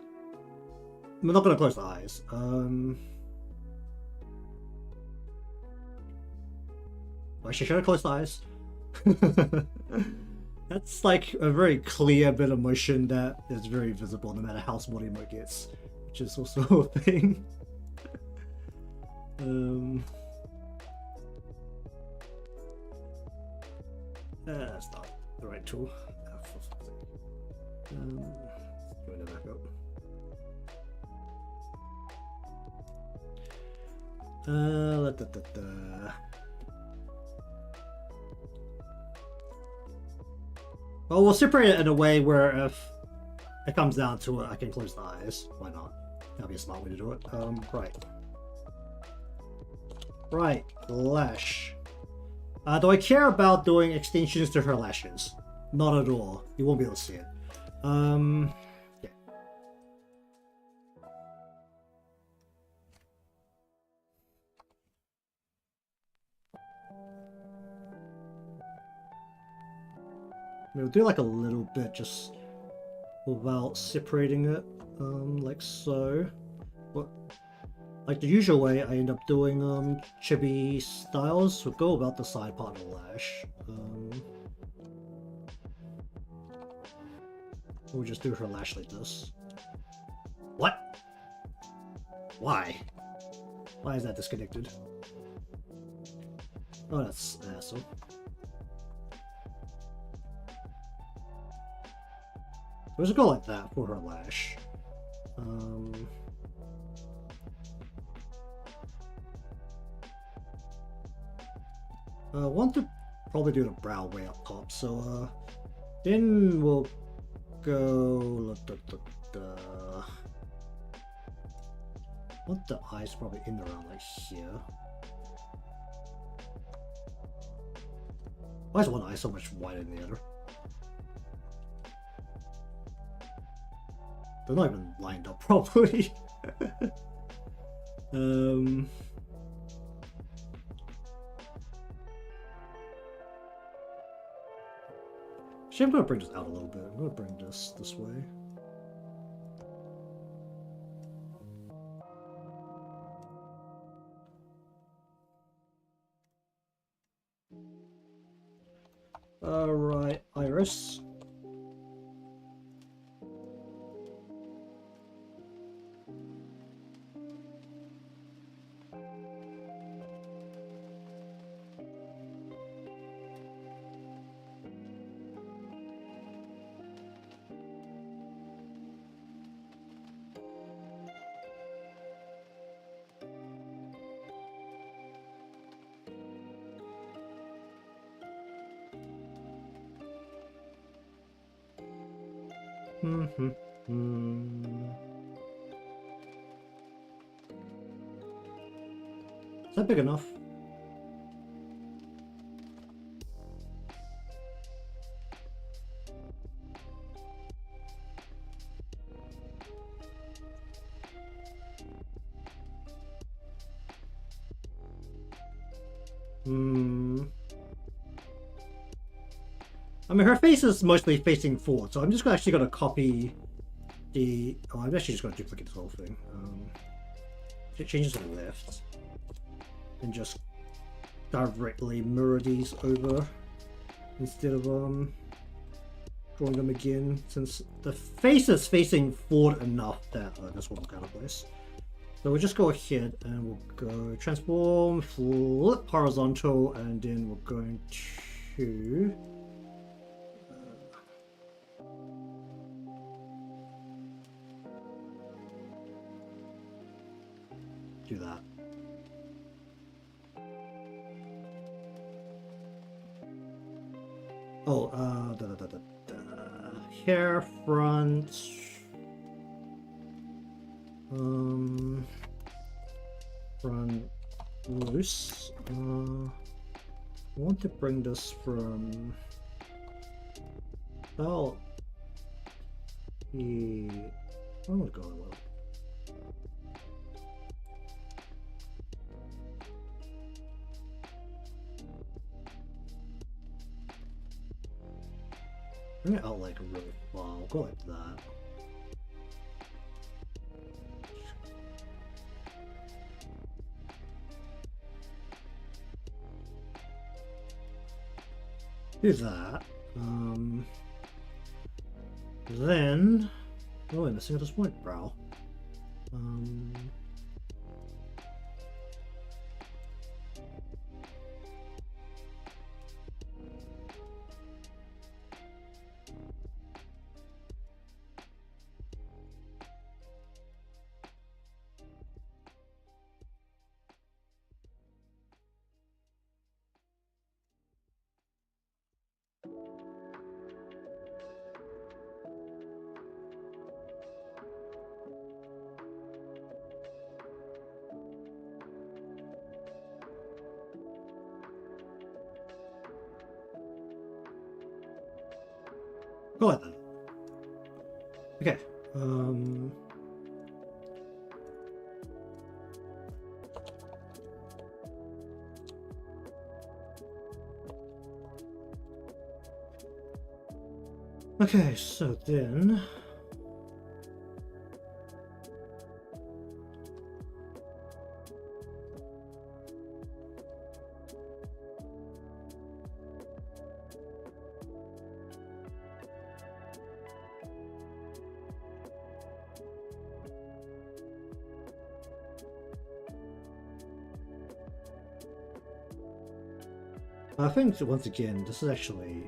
We're not gonna close the eyes. Actually, should I close the eyes? That's like a very clear bit of motion that is very visible no matter how small the emote gets, which is also a thing. That's not the right tool. Let's join it back up. Well, we'll separate it in a way where if it comes down to it, I can close the eyes. Why not? That'd be a smart way to do it. Right. Right, lash. Do I care about doing extensions to her lashes? Not at all. You won't be able to see it. Yeah. We'll do like a little bit just without separating it, like so. What? Like the usual way, I end up doing chibi styles. We'll go about the side part of the lash. We'll just do her lash like this. What? Why? Why is that disconnected? Oh, that's an asshole. We'll just go like that for her lash. I want to probably do the brow way up top, so then we'll go. I want the eyes probably in around like here. Why is one eye so much wider than the other? They're not even lined up properly. Actually, I'm gonna bring this out a little bit. I'm gonna bring this way. Alright, iris. Is that big enough? I mean, her face is mostly facing forward, so I'm just actually going to copy the... Oh, I'm actually just going to duplicate this whole thing. Change it to the left. And just directly mirror these over instead of drawing them again, since the face is facing forward enough that this will look out of place. So we'll just go ahead and we'll go transform, flip horizontal, and then we're going to do that. Oh, hair front. Front loose. I want to bring this from about the. I want to go a little. Bring it out like really far. I'll go like that. Do that. Then. Oh, I'm missing at this point, brow. Go ahead then. Okay. Okay, so then I think once again this is actually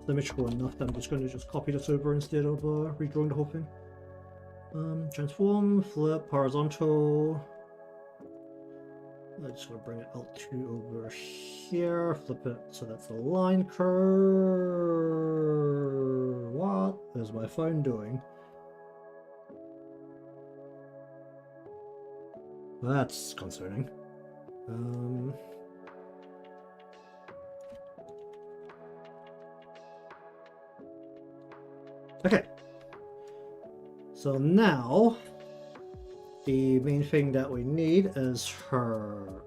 symmetrical enough that I'm just going to just copy this over instead of redrawing the whole thing. Transform, flip, horizontal. I just want to bring it out to over here, flip it so that's a line curve. What is my phone doing? That's concerning. Okay. So now, the main thing that we need is her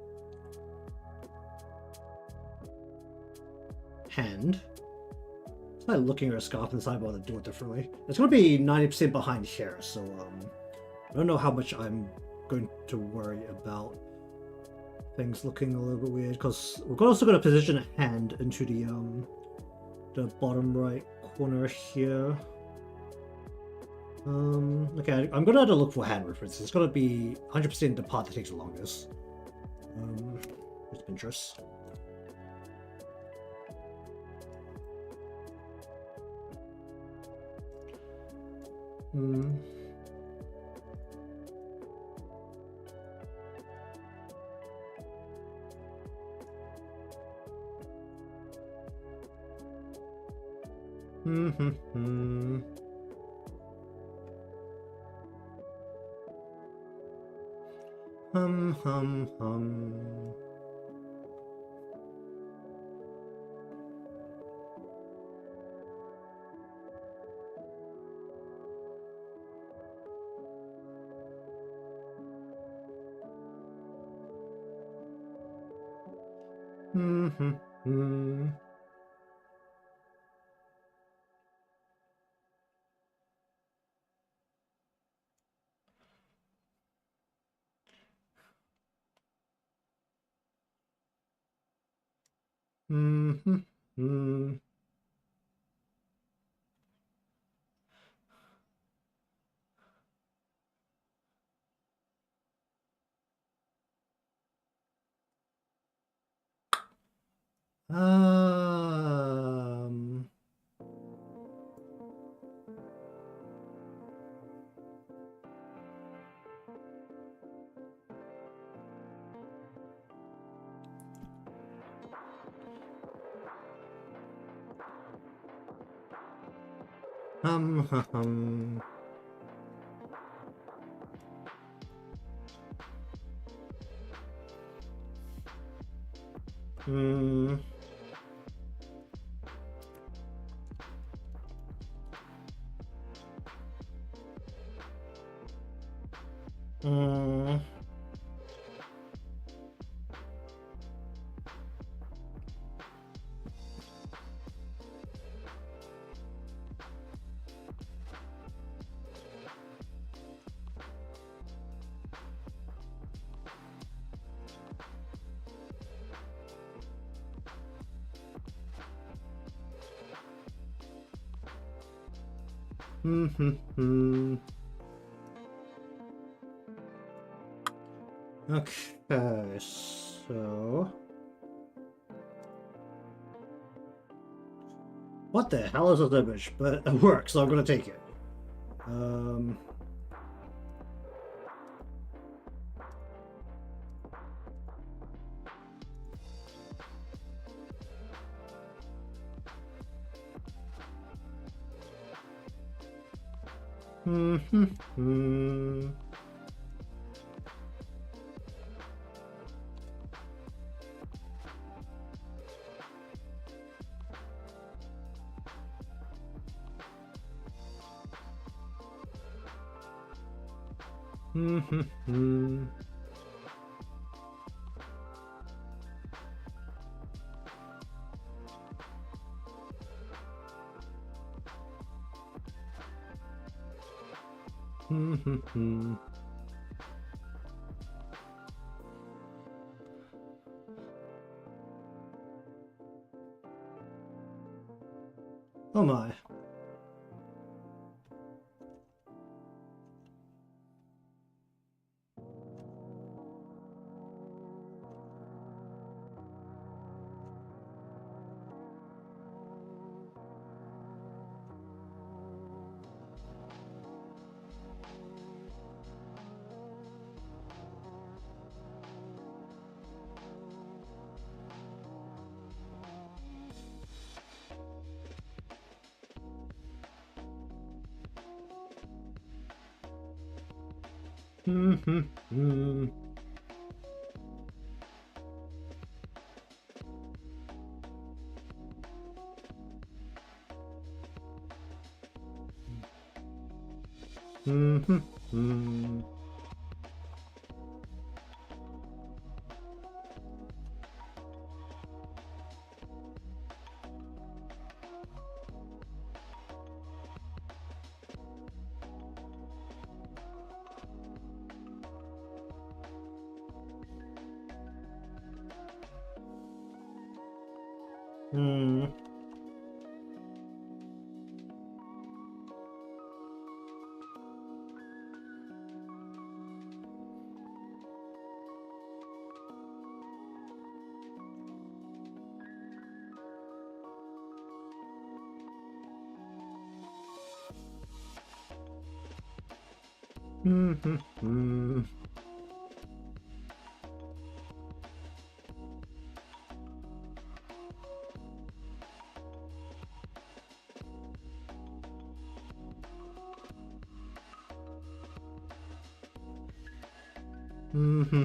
hand. It's like looking at her scarf and deciding to do it differently. It's going to be 90% behind here, so I don't know how much I'm going to worry about things looking a little bit weird, because we're also going to position a hand into the bottom right corner here. Okay, I'm gonna have to look for hand references. It's gonna be 100% the part that takes the longest. It's Pinterest. Hum hum hum. Hmm. Hmm. Um. Hum. Hmm. Hmm. Hmm. Okay, so what the hell is this image? But it works, so I'm gonna take it. Um. Hmm. Hmm. Hmm. Hmm. Oh my. Hmm. Hmm. Hmm. Hmm. Mm-hmm.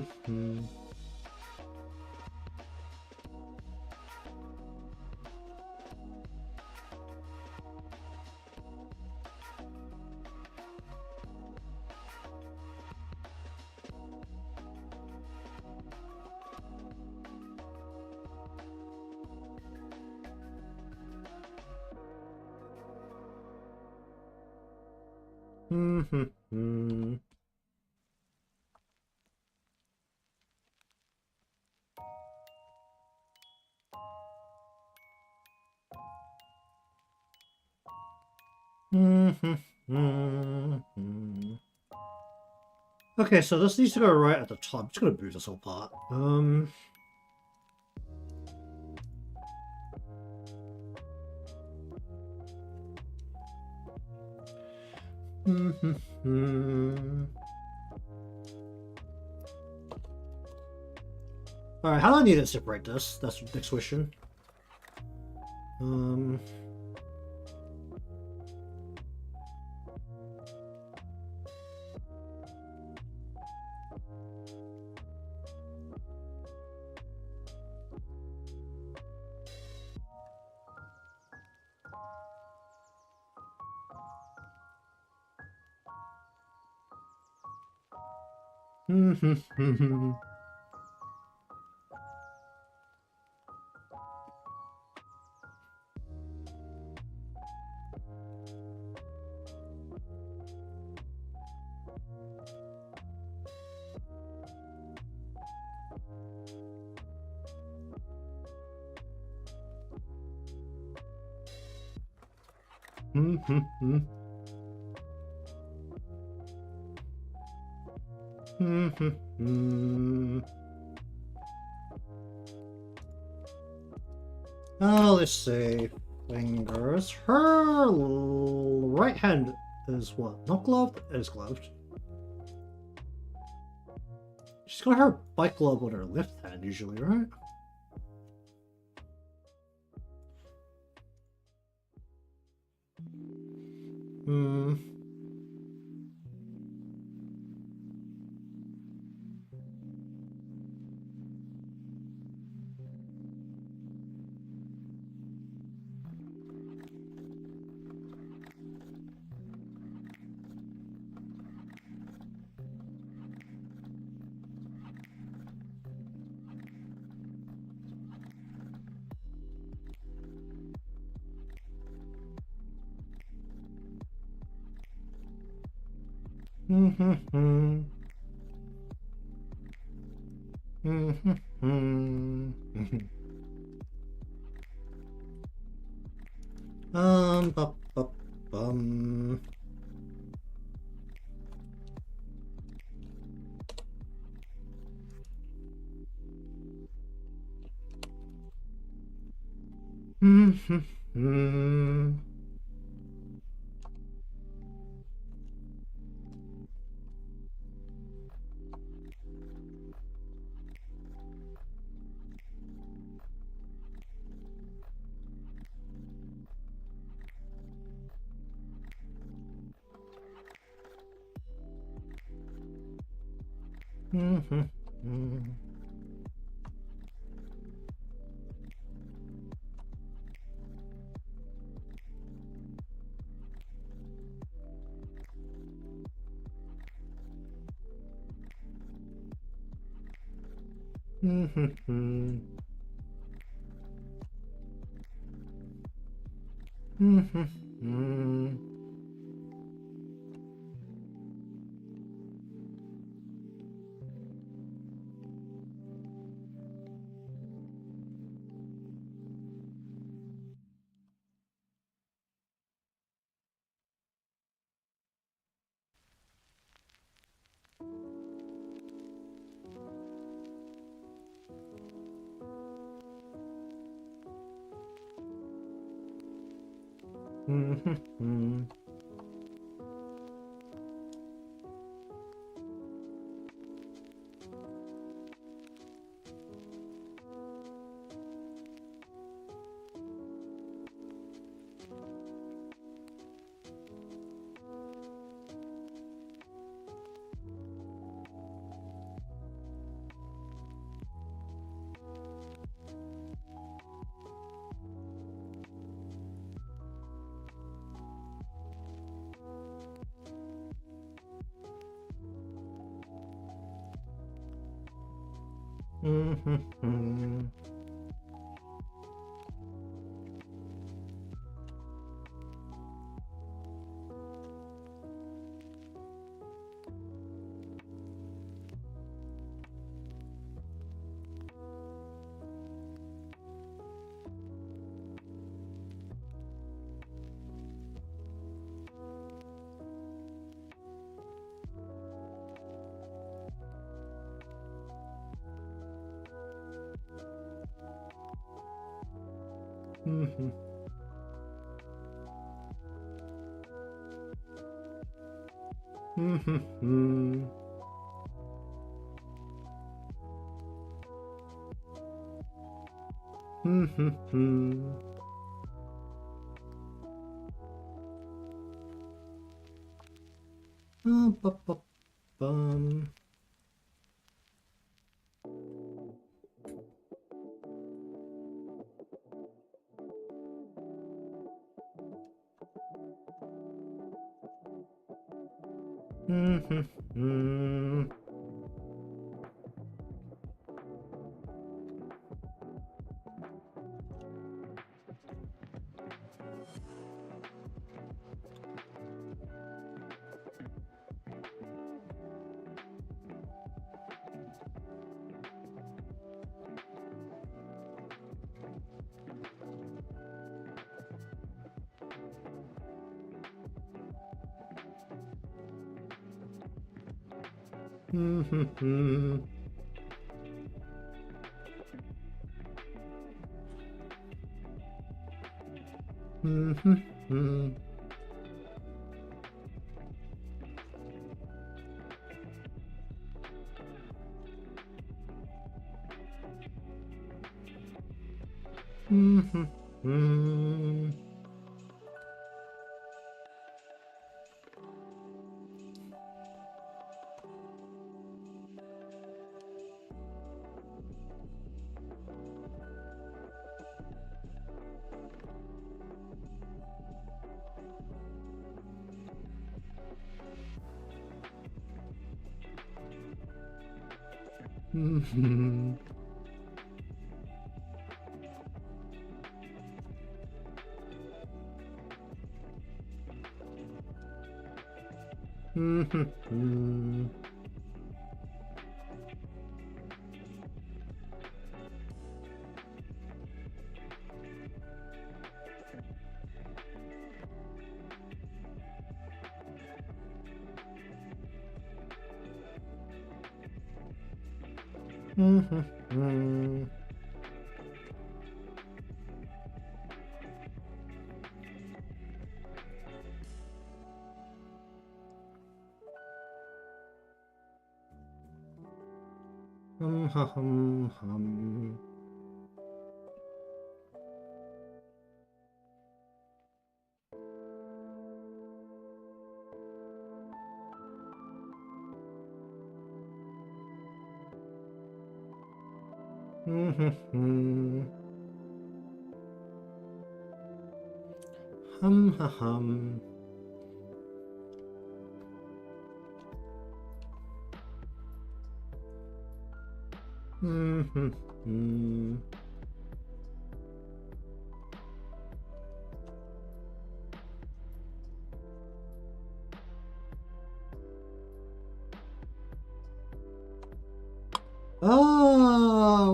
Mm-hmm. Mm-hmm. Okay, so this needs to go right at the top. I'm just gonna move this whole part. Alright, how do I need to separate this? That's the next question. Um... let's see. Fingers. Her right hand is what? Not gloved? It is gloved. She's got her bike glove on her left hand usually, right? Hmm. Bup, bup, bum. Bum.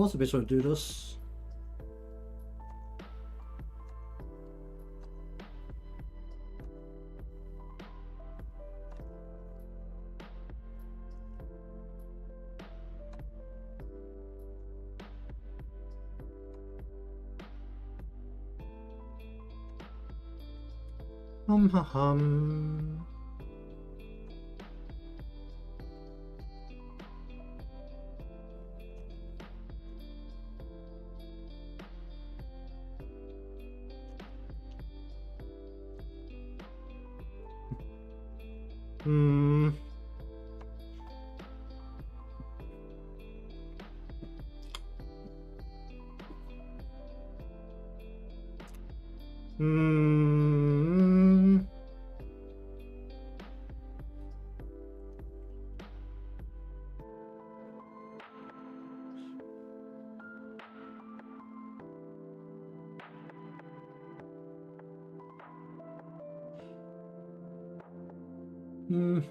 What's the best way to do this? Hum.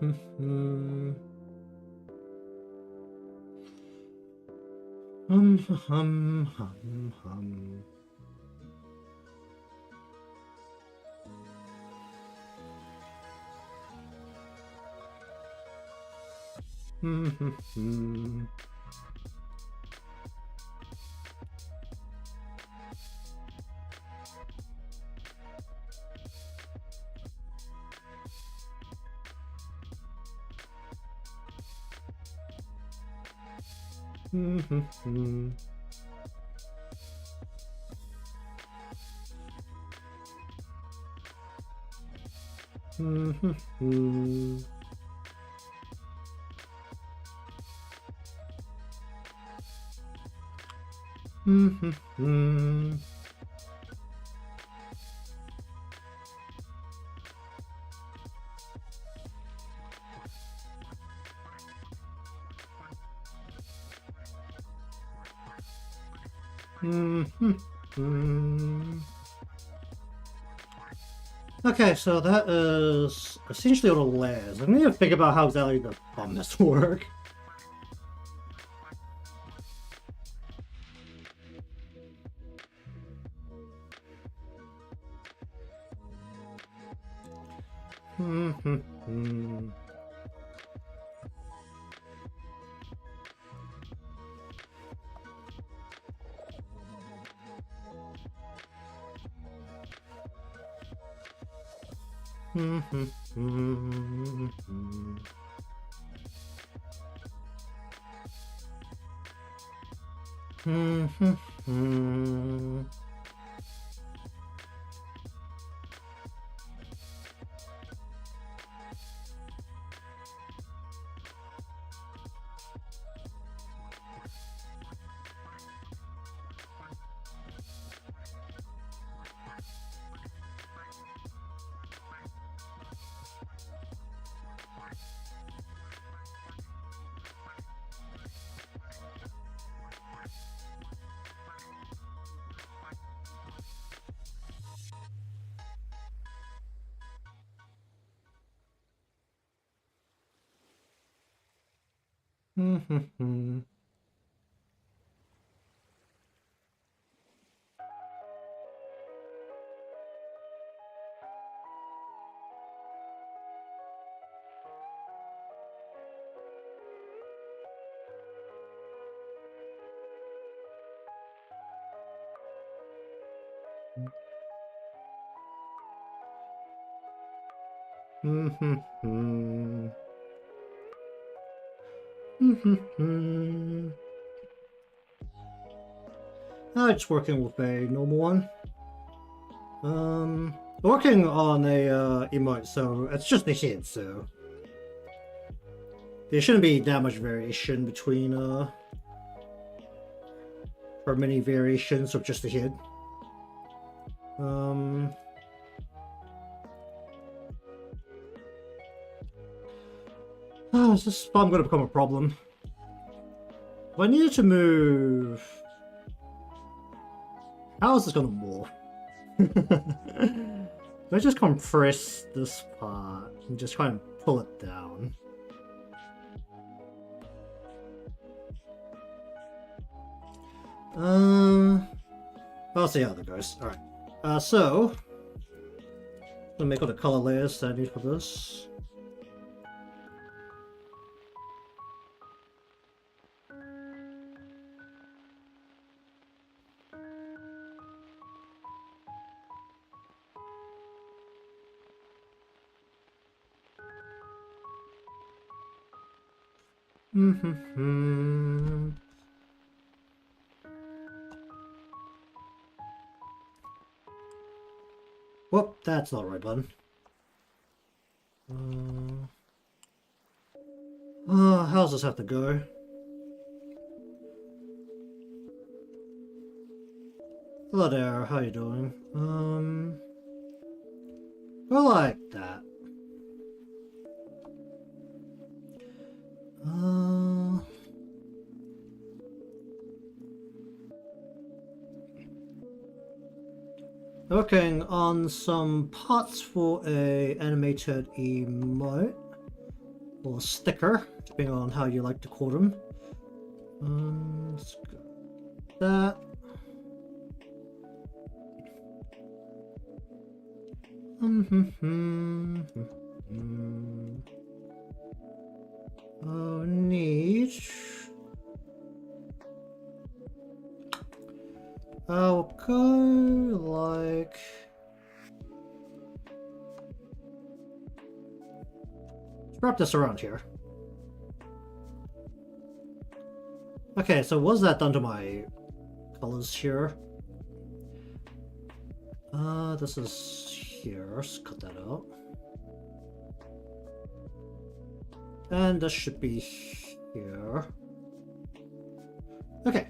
Okay, so that is essentially all the layers. I need to think about how exactly the bombs work. It's working with a normal one. Working on a emote, so it's just a hit, so there shouldn't be that much variation between or many variations of just a hit. Is this bomb gonna become a problem? If I needed to move, how is this gonna morph? If I just compress this part and just try and pull it down. I'll see how that goes. Alright. So I'm gonna make all the color layers that I need for this. Whoop, that's not the right button. How does this have to go? Hello there, how you doing? I like that. Working on some parts for a animated emote. or a sticker, depending on how you like to call them. Let's go that. Need. I'll go like. Let's wrap this around here. Okay, so was that done to my colors here? This is here. Let's cut that out. And this should be here. Okay.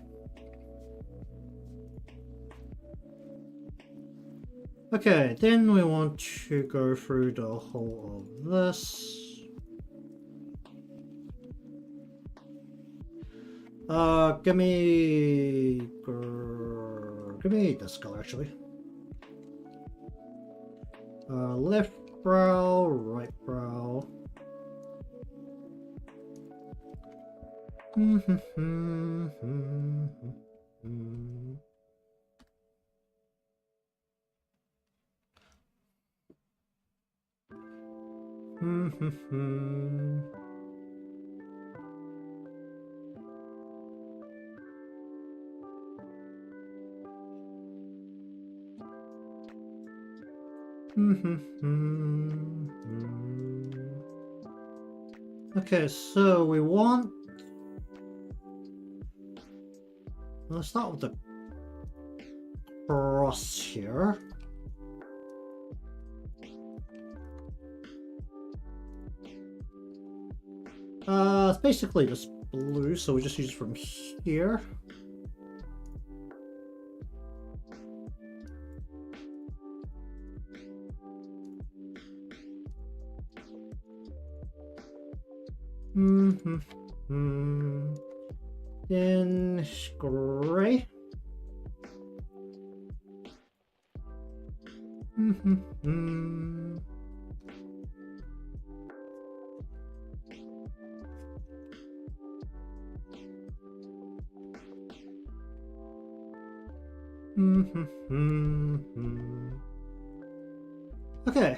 Okay, then we want to go through the whole of this. Give me this color actually. Left brow, right brow. Okay, so we want. Let's start with the cross here. It's basically just blue, so we just use it from here. Then gray. Okay.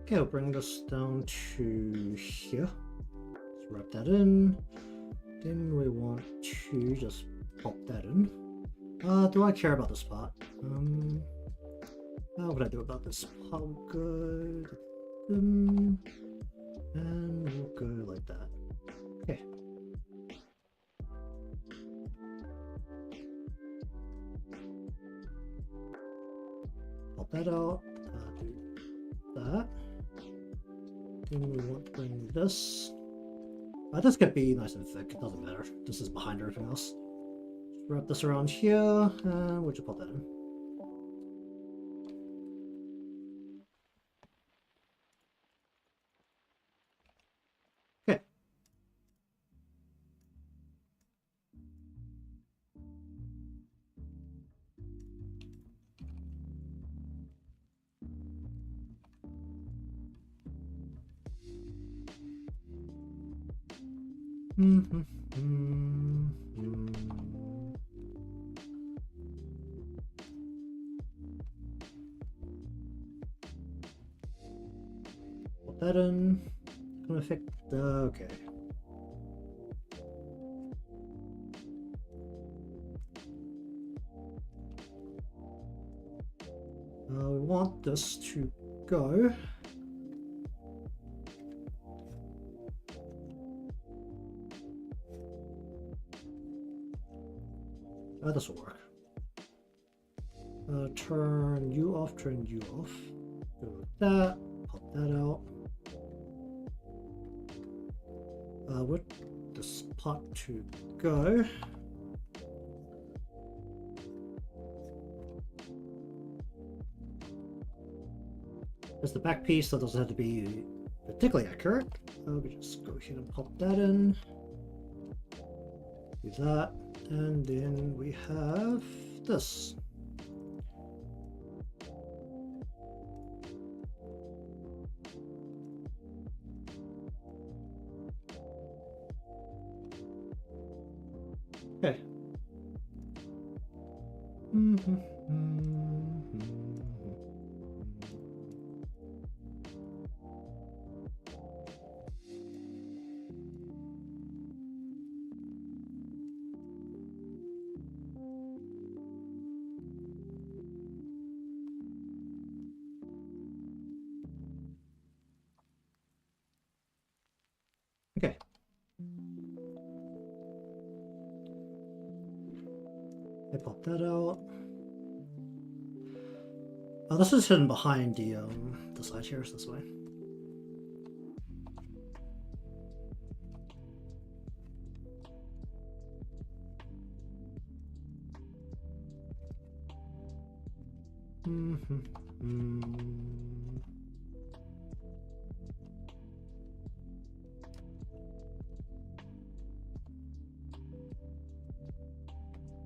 Okay, I'll bring this down to here. Let's wrap that in. Then we want to just pop that in. Do I care about this part? How would I do about this? I'll go and we'll go like that. Okay. Pop that out. Do that. Then we want to bring this. This could be nice and thick. It doesn't matter. This is behind everything else. Just wrap this around here, and we'll just pop that in. Okay. Put that in. Gonna fix. Okay. We want this to go. This will work. Turn you off, turn you off. Go like that, pop that out. What? pot to go. There's the back piece, that doesn't have to be particularly accurate. We just go ahead and pop that in. Do that, and then we have this. Okay. Okay. I pop that out. Oh, this is hidden behind the side here, so this way.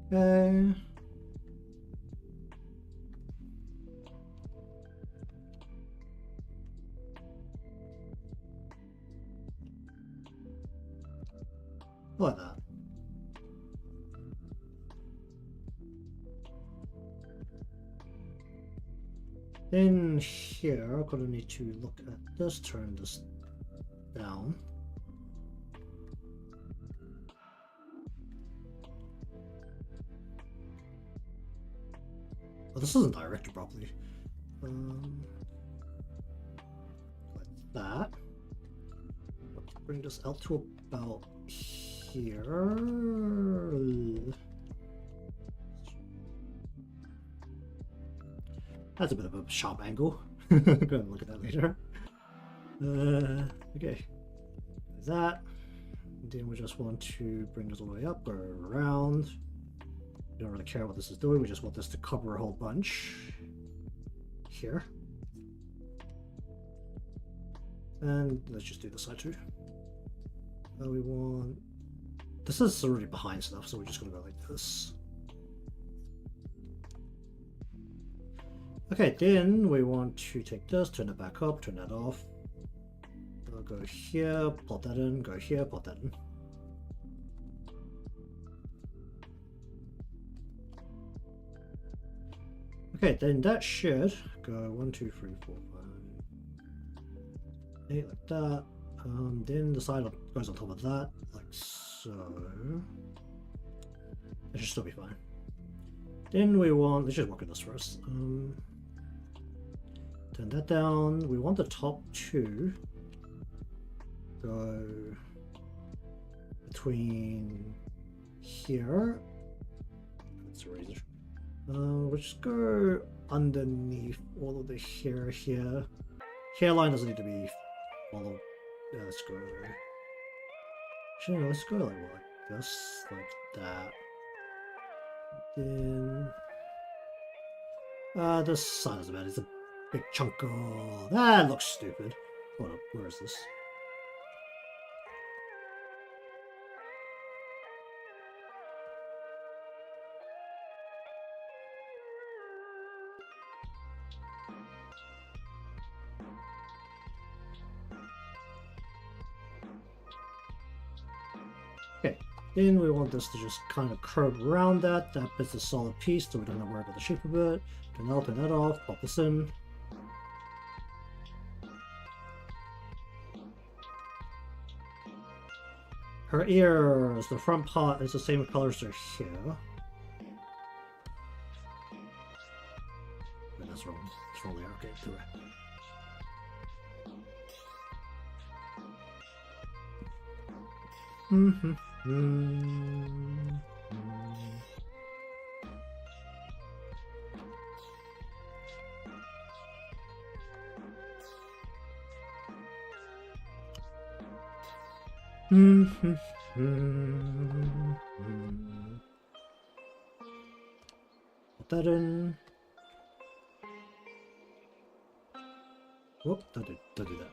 Okay. Like that. In here, I'm gonna need to look at this, turn this down. Oh, this isn't directed properly. Like that. Let's bring this out to about here. That's a bit of a sharp angle. I'm gonna look at that later. Okay. There's that. Then we just want to bring this all the way up or around. We don't really care what this is doing, we just want this to cover a whole bunch. Here. And let's just do the side too. We want... This is already behind stuff, so we're just gonna go like this. Okay, then we want to take this, turn it back up, turn that off. I'll go here, plot that in, go here, plot that in. Okay, then that should go 1, 2, 3, 4, 5, 8 like that. Then the side goes on top of that, like so. It should still be fine. Then we want, let's just work on this first. Turn that down. We want the top two go between here. That's a razor. We'll just go underneath all of the hair here. Hairline doesn't need to be followed. Yeah, let's go. Actually, no, let's go like this, like that. Then this side is bad. It's a big chunk of that looks stupid. Hold up, where is this? Okay, then we want this to just kind of curve around that. That bit's a solid piece, so we don't have to worry about the shape of it. Turn that off, pop this in. Her ears, the front part is the same color as her hair. Wait, that's wrong. That's wrong. Okay, do it. Put that in. Whoop, don't do that.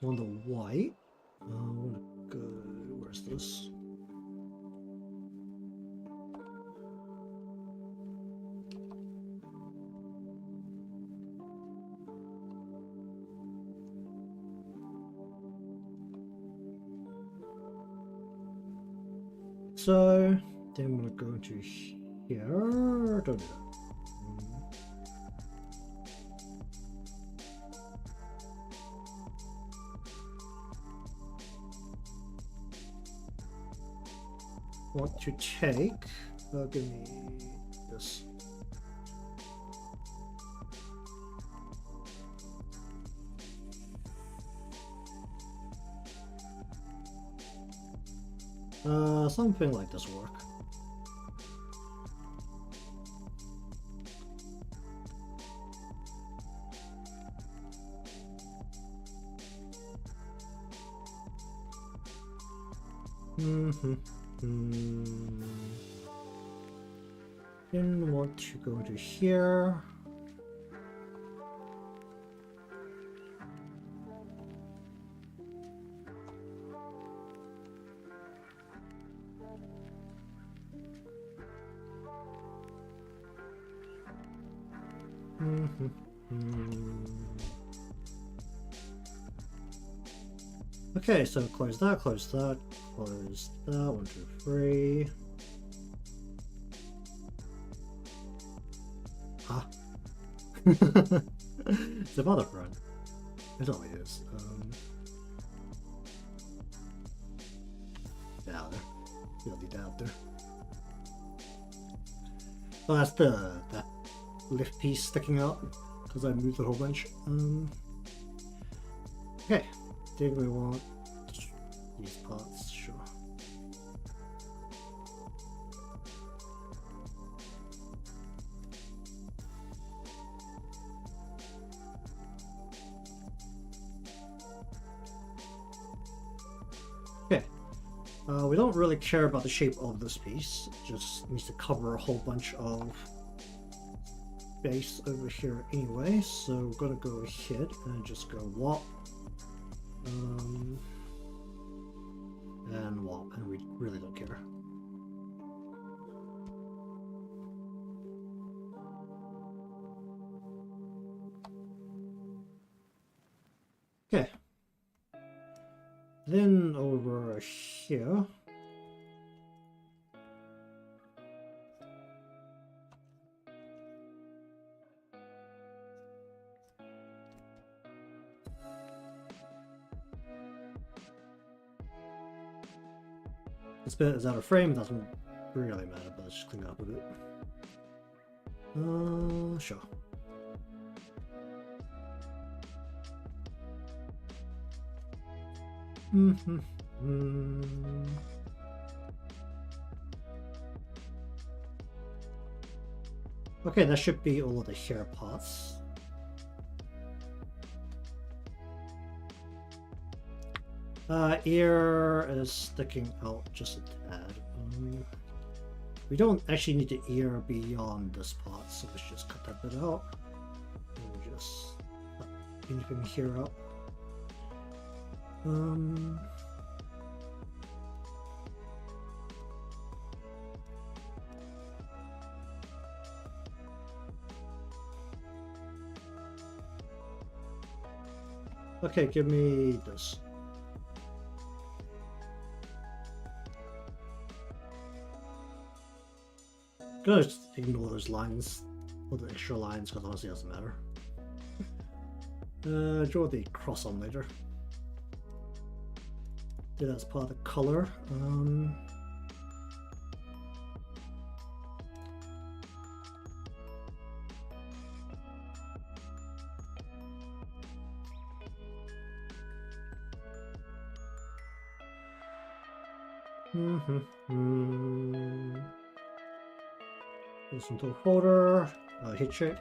On the white, I want to go. Where's this? So then I'm going to go into here. Don't do that. Want to take, give me this. Something like this work. Then want to go to here. Okay, so close that, close that, close that. 1, 2, 3. Ah. It's a motherfriend. It always is. Down there. You don't need that out there. Oh, that's that lift piece sticking out because I moved a whole bunch. Okay. Did we want these parts? Sure. Okay. We don't really care about the shape of this piece. It just needs to cover a whole bunch of space over here anyway. So we're gonna go ahead and just go WAP. And WAP, and we really don't care. Okay. Then over here. This bit is out of frame, doesn't really matter, but let's just clean it up a bit. Sure. Okay, that should be all of the hair parts. Ear is sticking out just a tad. We don't actually need the ear beyond this part, so let's just cut that bit out. And we'll just cut anything here out. Okay, give me this. I'm gonna just ignore those lines, or the extra lines, because honestly it doesn't matter. Draw the cross on later. Do that as part of the color. Goes into a folder. Hit check.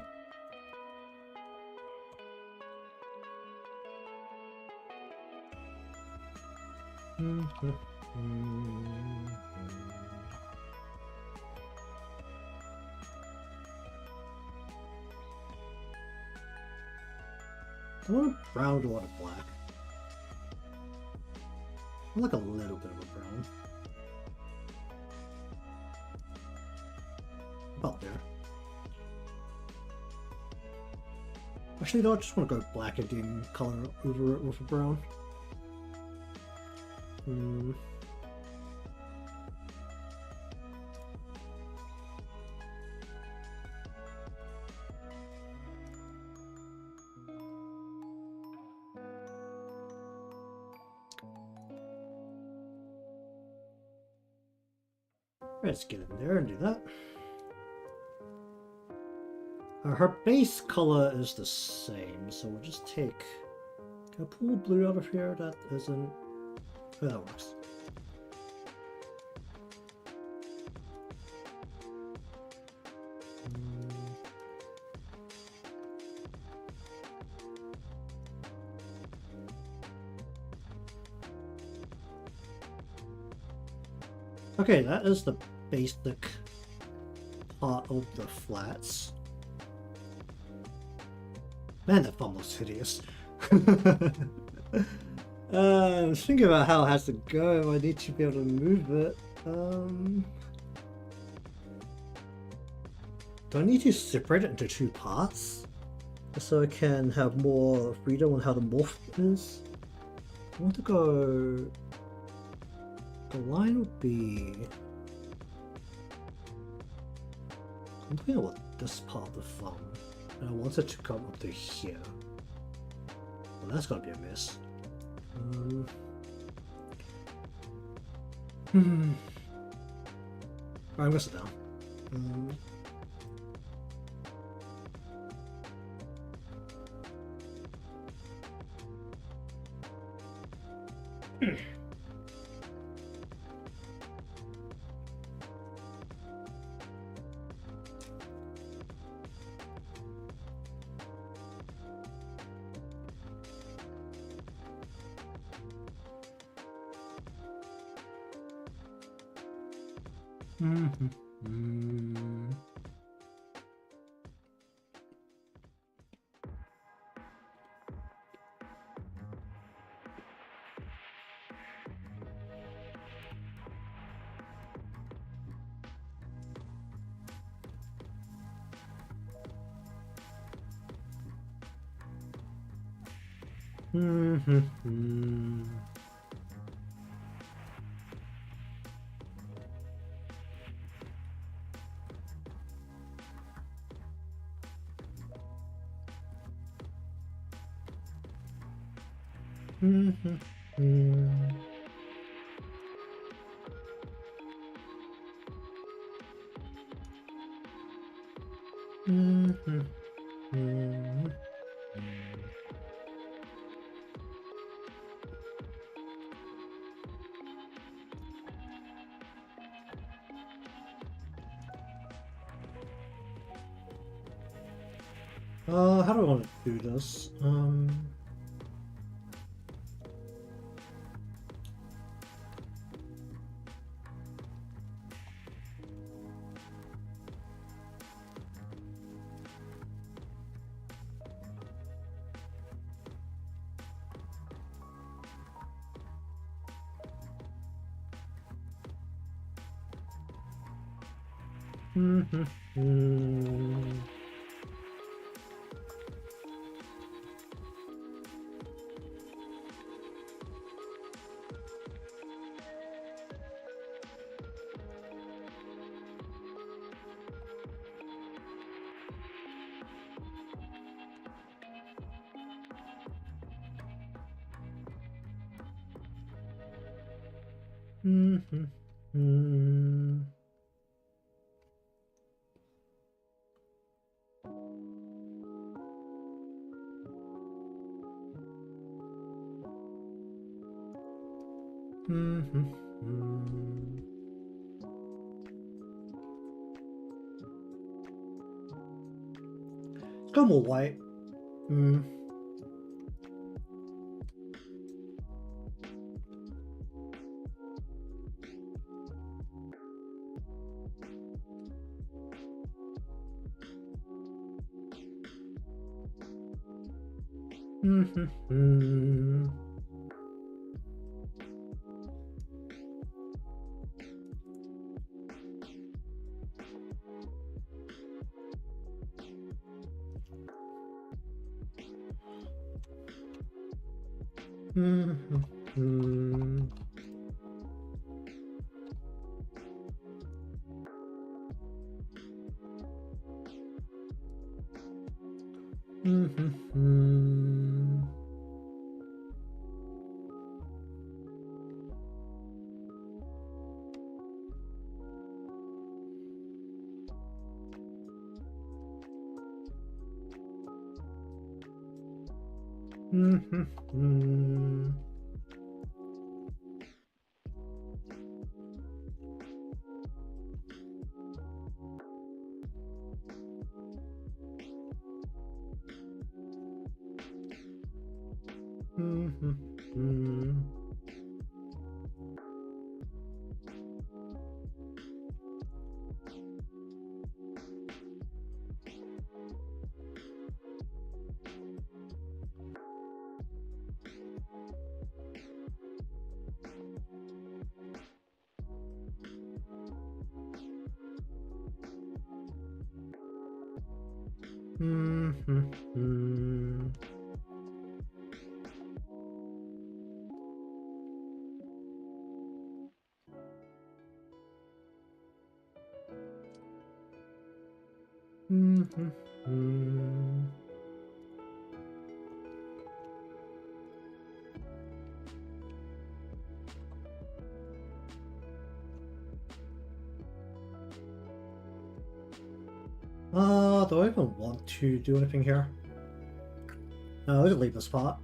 I want brown, do I want black? I like a little bit of a brown. About there. Actually, no, I just want to go black again, color over it with a brown. Let's get in there and do that. Her base color is the same, so we'll just take... Can I pull blue out of here? That isn't... Oh, that works. Okay, that is the basic part of the flats. Man, that font looks hideous. I was thinking about how it has to go. I need to be able to move it. Do I need to separate it into two parts? So I can have more freedom on how the morph is? I want to go... The line would be... I'm looking at what this part of the thumb. And I want it to come up to here. Well, that's gonna be a mess. Alright, I'm gonna sit down. How do I want to do this? Let's go more white. Do I even want to do anything here? No, I'll just leave the spot.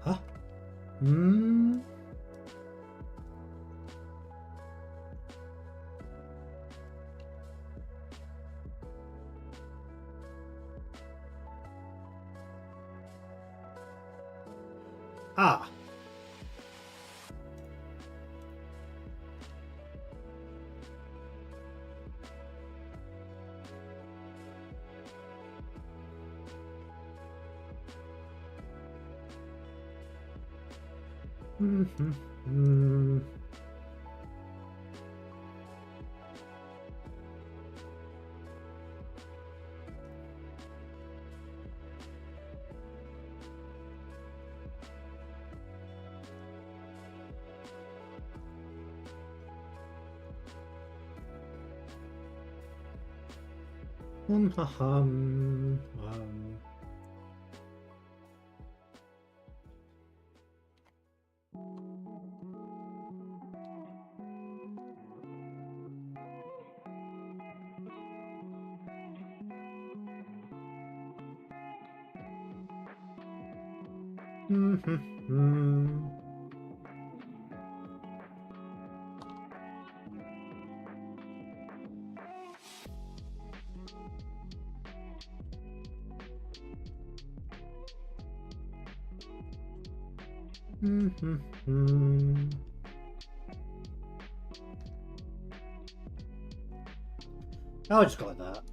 Huh? Ah. I'll just go like that.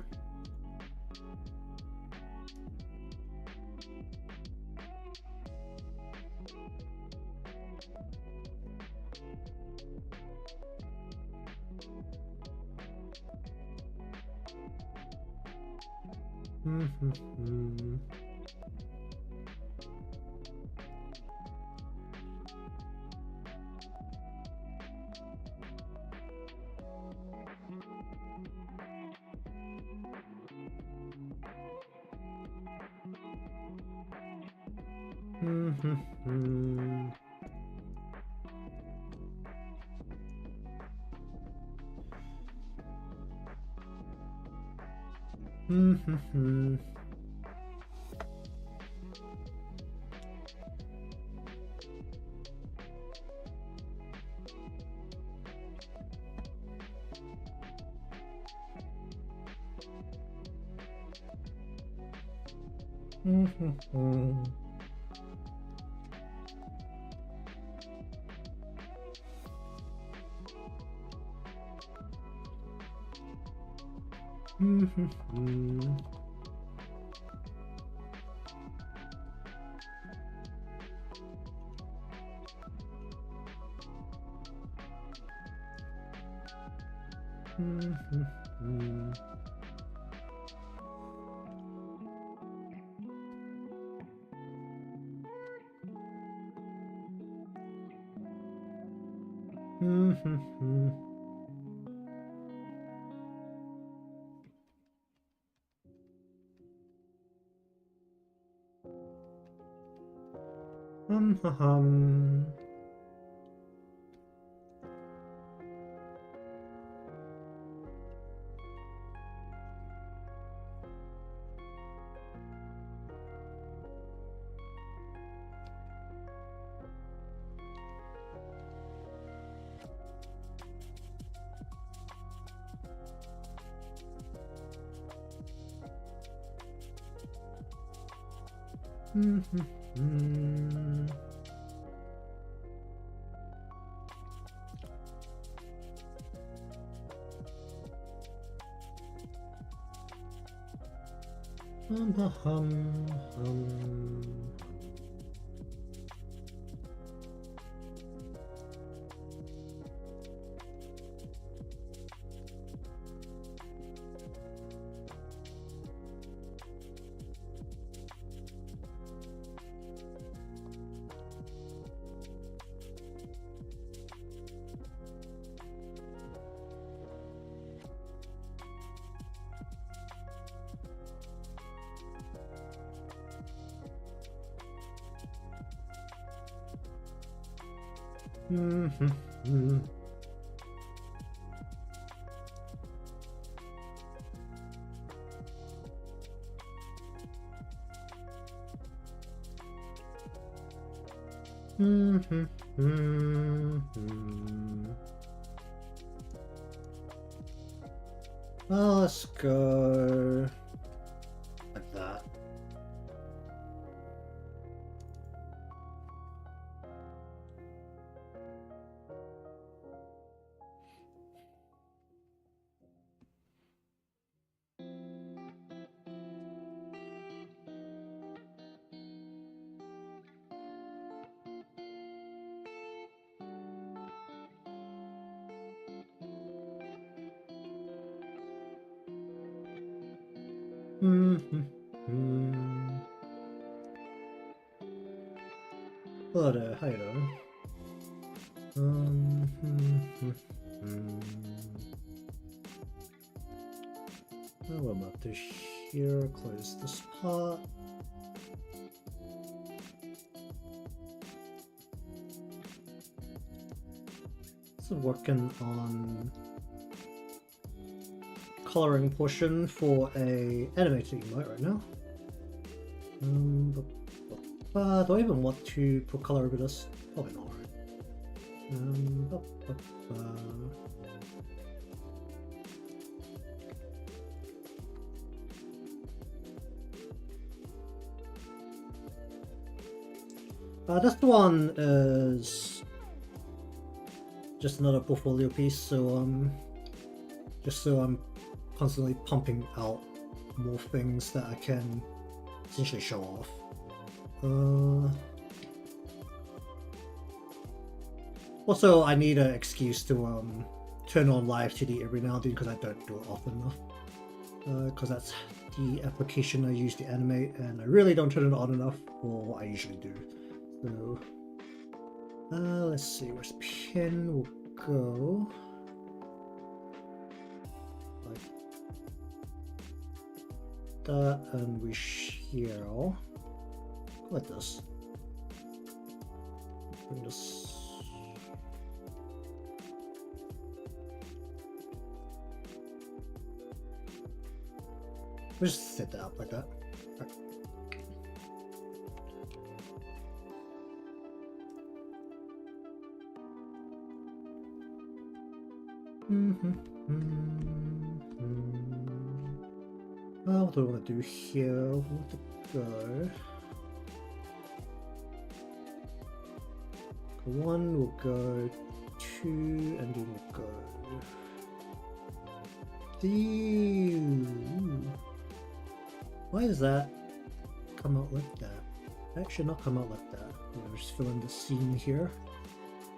Well, let's go like that. Hello there, how you doing? What about this here? Close this part. So working on coloring portion for a animated emote right now. Do I even want to put color over this? Probably not, right? This one is just another portfolio piece, so just so I'm constantly pumping out more things that I can essentially show off. Also, I need an excuse to turn on live TD every now and then because I don't do it often enough. Because that's the application I use to animate, and I really don't turn it on enough for what I usually do. So, let's see, where's pin will go. Like that, and we share. Like this. bring this. We'll just set that up like that. Right. What do I want to do here? I want to go. One will go, two, and then we'll go. Why does that come out like that? That should not come out like that. We'll just fill in the seam here.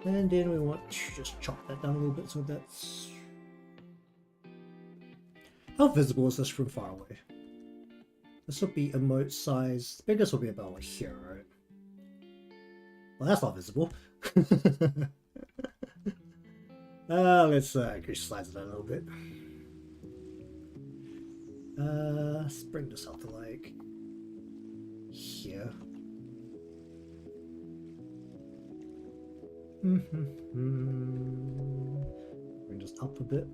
And then we want to just chop that down a little bit so that's... How visible is this from far away? This will be emote size. The biggest will be about like here, right? Well, that's not visible. Let's increase the size of that a little bit. Let's bring this out to like here. Bring this up a bit.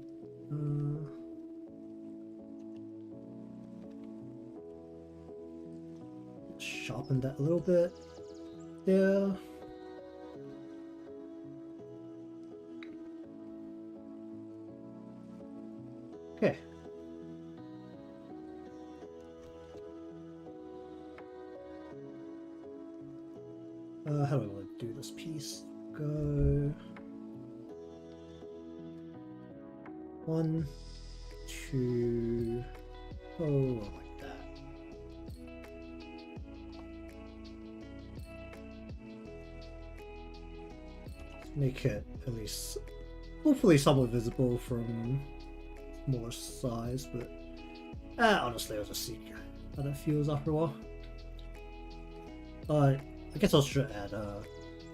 Sharpen that a little bit. There. Okay. How do I want to do this piece? Go 1, 2, oh, like that. Make it at least, hopefully, somewhat visible from more size, but honestly, I'll just see how that feels after a while. I guess I should add,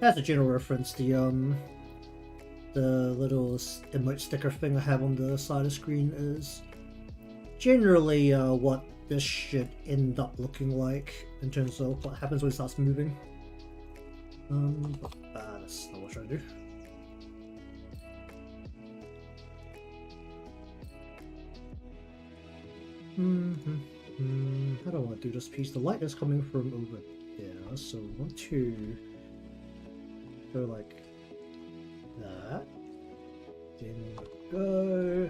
as a general reference, the little emote sticker thing I have on the side of the screen is generally what this should end up looking like in terms of what happens when it starts moving. That's not what I'm trying to do. How do I want to do this piece? The light is coming from over there, so I want to go like that. Then go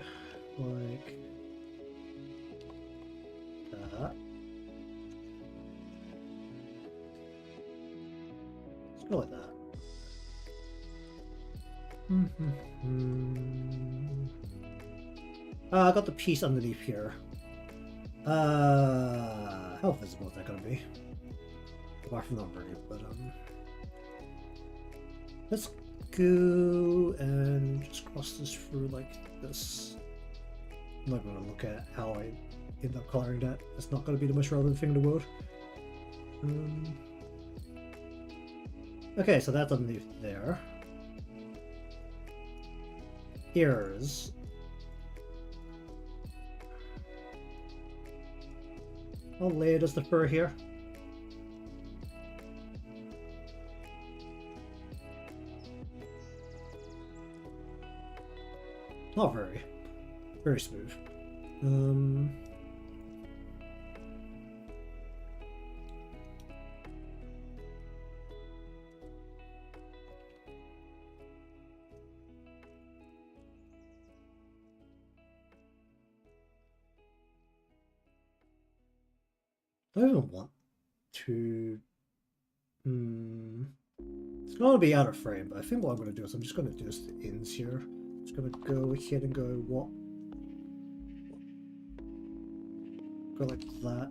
like that. Let's go like that. I got the piece underneath here. How visible is that gonna be? Apart from not very, but let's go and just cross this through like this. I'm not gonna look at how I end up coloring that. It's not gonna be the most relevant thing in the world. Okay, so that's underneath there. Ears. How layered is the fur here? Not very. Very smooth. I don't even want to... It's going to be out of frame, but I think what I'm going to do is I'm just going to do this to the ends here. I'm just going to go ahead and go what? Go like that.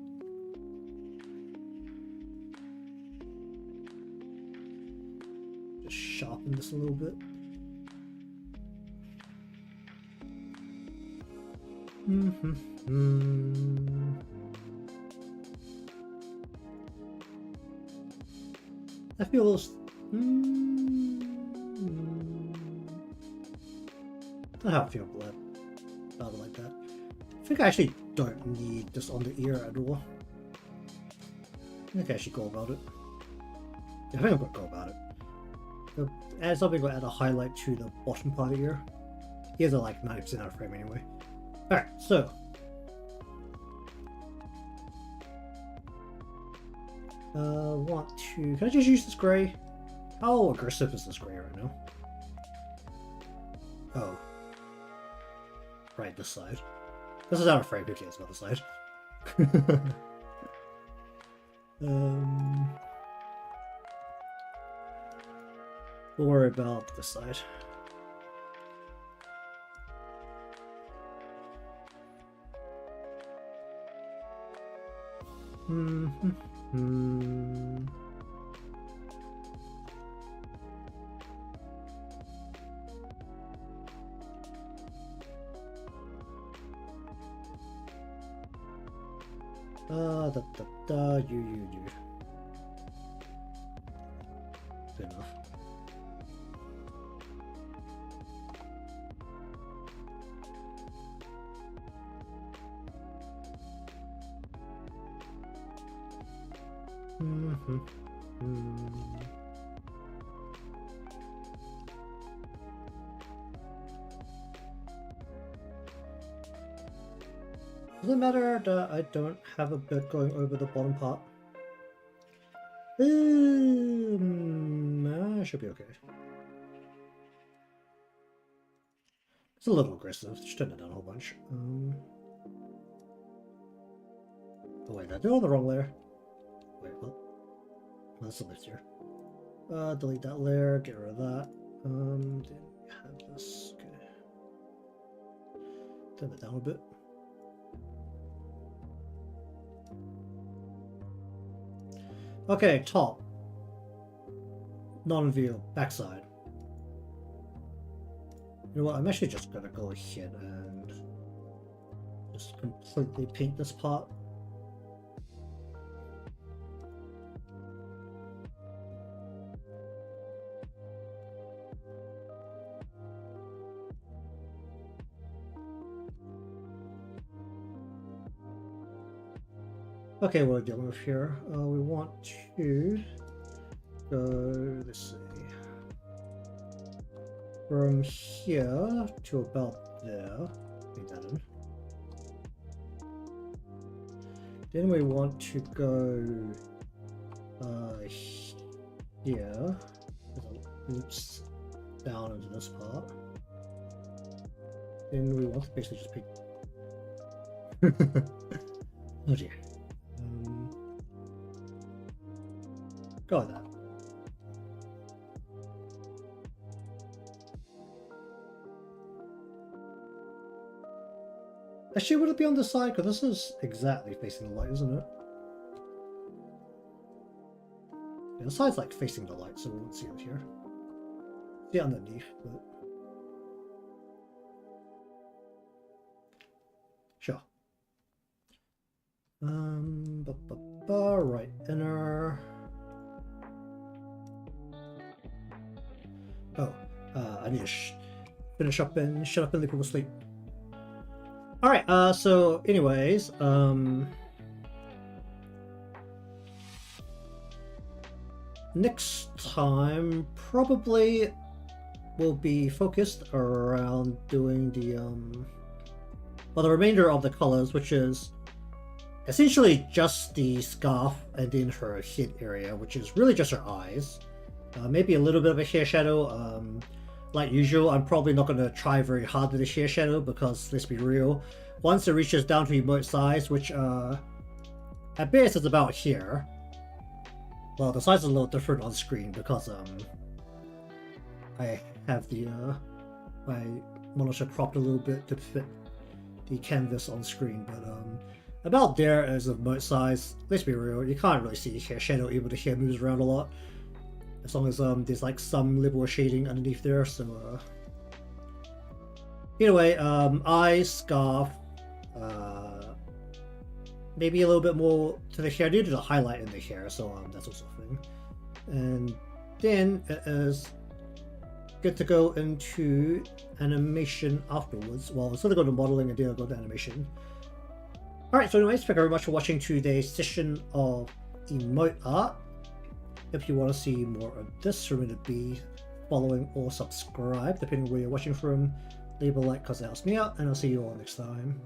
Just sharpen this a little bit. I feel those. I don't know how I feel about it like that. I think I actually don't need this on the ear at all. I think I should go about it. Yeah, I think I'm gonna go about it. add something or add a highlight to the bottom part of the ear. Ears are like 90% out of frame anyway. Alright, so. Can I just use this gray? How aggressive is this gray right now? Oh. Right, this side. This is out of frame, who cares about this side? We'll worry about this side. You. Good enough. Does it matter that I don't have a bit going over the bottom part? I should be okay. It's a little aggressive. Just turn it down a whole bunch. Oh wait, did I do all the wrong layer? Wait, what? Oh, that's the left here. Delete that layer, get rid of that. Then we have this. Okay. Turn it down a bit. Okay, top. Non-reveal, backside. You know what, I'm actually just gonna go ahead and just completely paint this part. Okay, what are we dealing with here? We want to go, let's see, from here to about there. Paint that in. Then we want to go here, loops down into this part. Then we want to basically just paint. Oh dear. Go with that. Actually, would it be on the side? Because this is exactly facing the light, isn't it? Yeah, the side's like facing the light, so we won't see it here. See it underneath, but sure. Right inner. Oh, I need to finish up and shut up and leave people sleep. Alright, so anyways, next time probably will be focused around doing the, well, the remainder of the colors, which is essentially just the scarf and then her head area, which is really just her eyes. Maybe a little bit of a hair shadow. Like usual, I'm probably not going to try very hard with the hair shadow because, let's be real, once it reaches down to emote size, which at base is about here. Well, the size is a little different on screen because I have the my monitor cropped a little bit to fit the canvas on screen, but about there as of emote size. Let's be real, you can't really see the hair shadow even the hair moves around a lot. As long as there's like some level of shading underneath there, so anyway, eyes, scarf, maybe a little bit more to the hair. I did a highlight in the hair, so that's also a thing. And then it is good to go into animation afterwards. Well, instead of going to modeling and then I'll go to animation. Alright, so anyways, thank you very much for watching today's session of emote art. If you want to see more of this, remember to be following, or subscribe, depending on where you're watching from. Leave a like because it helps me out, and I'll see you all next time.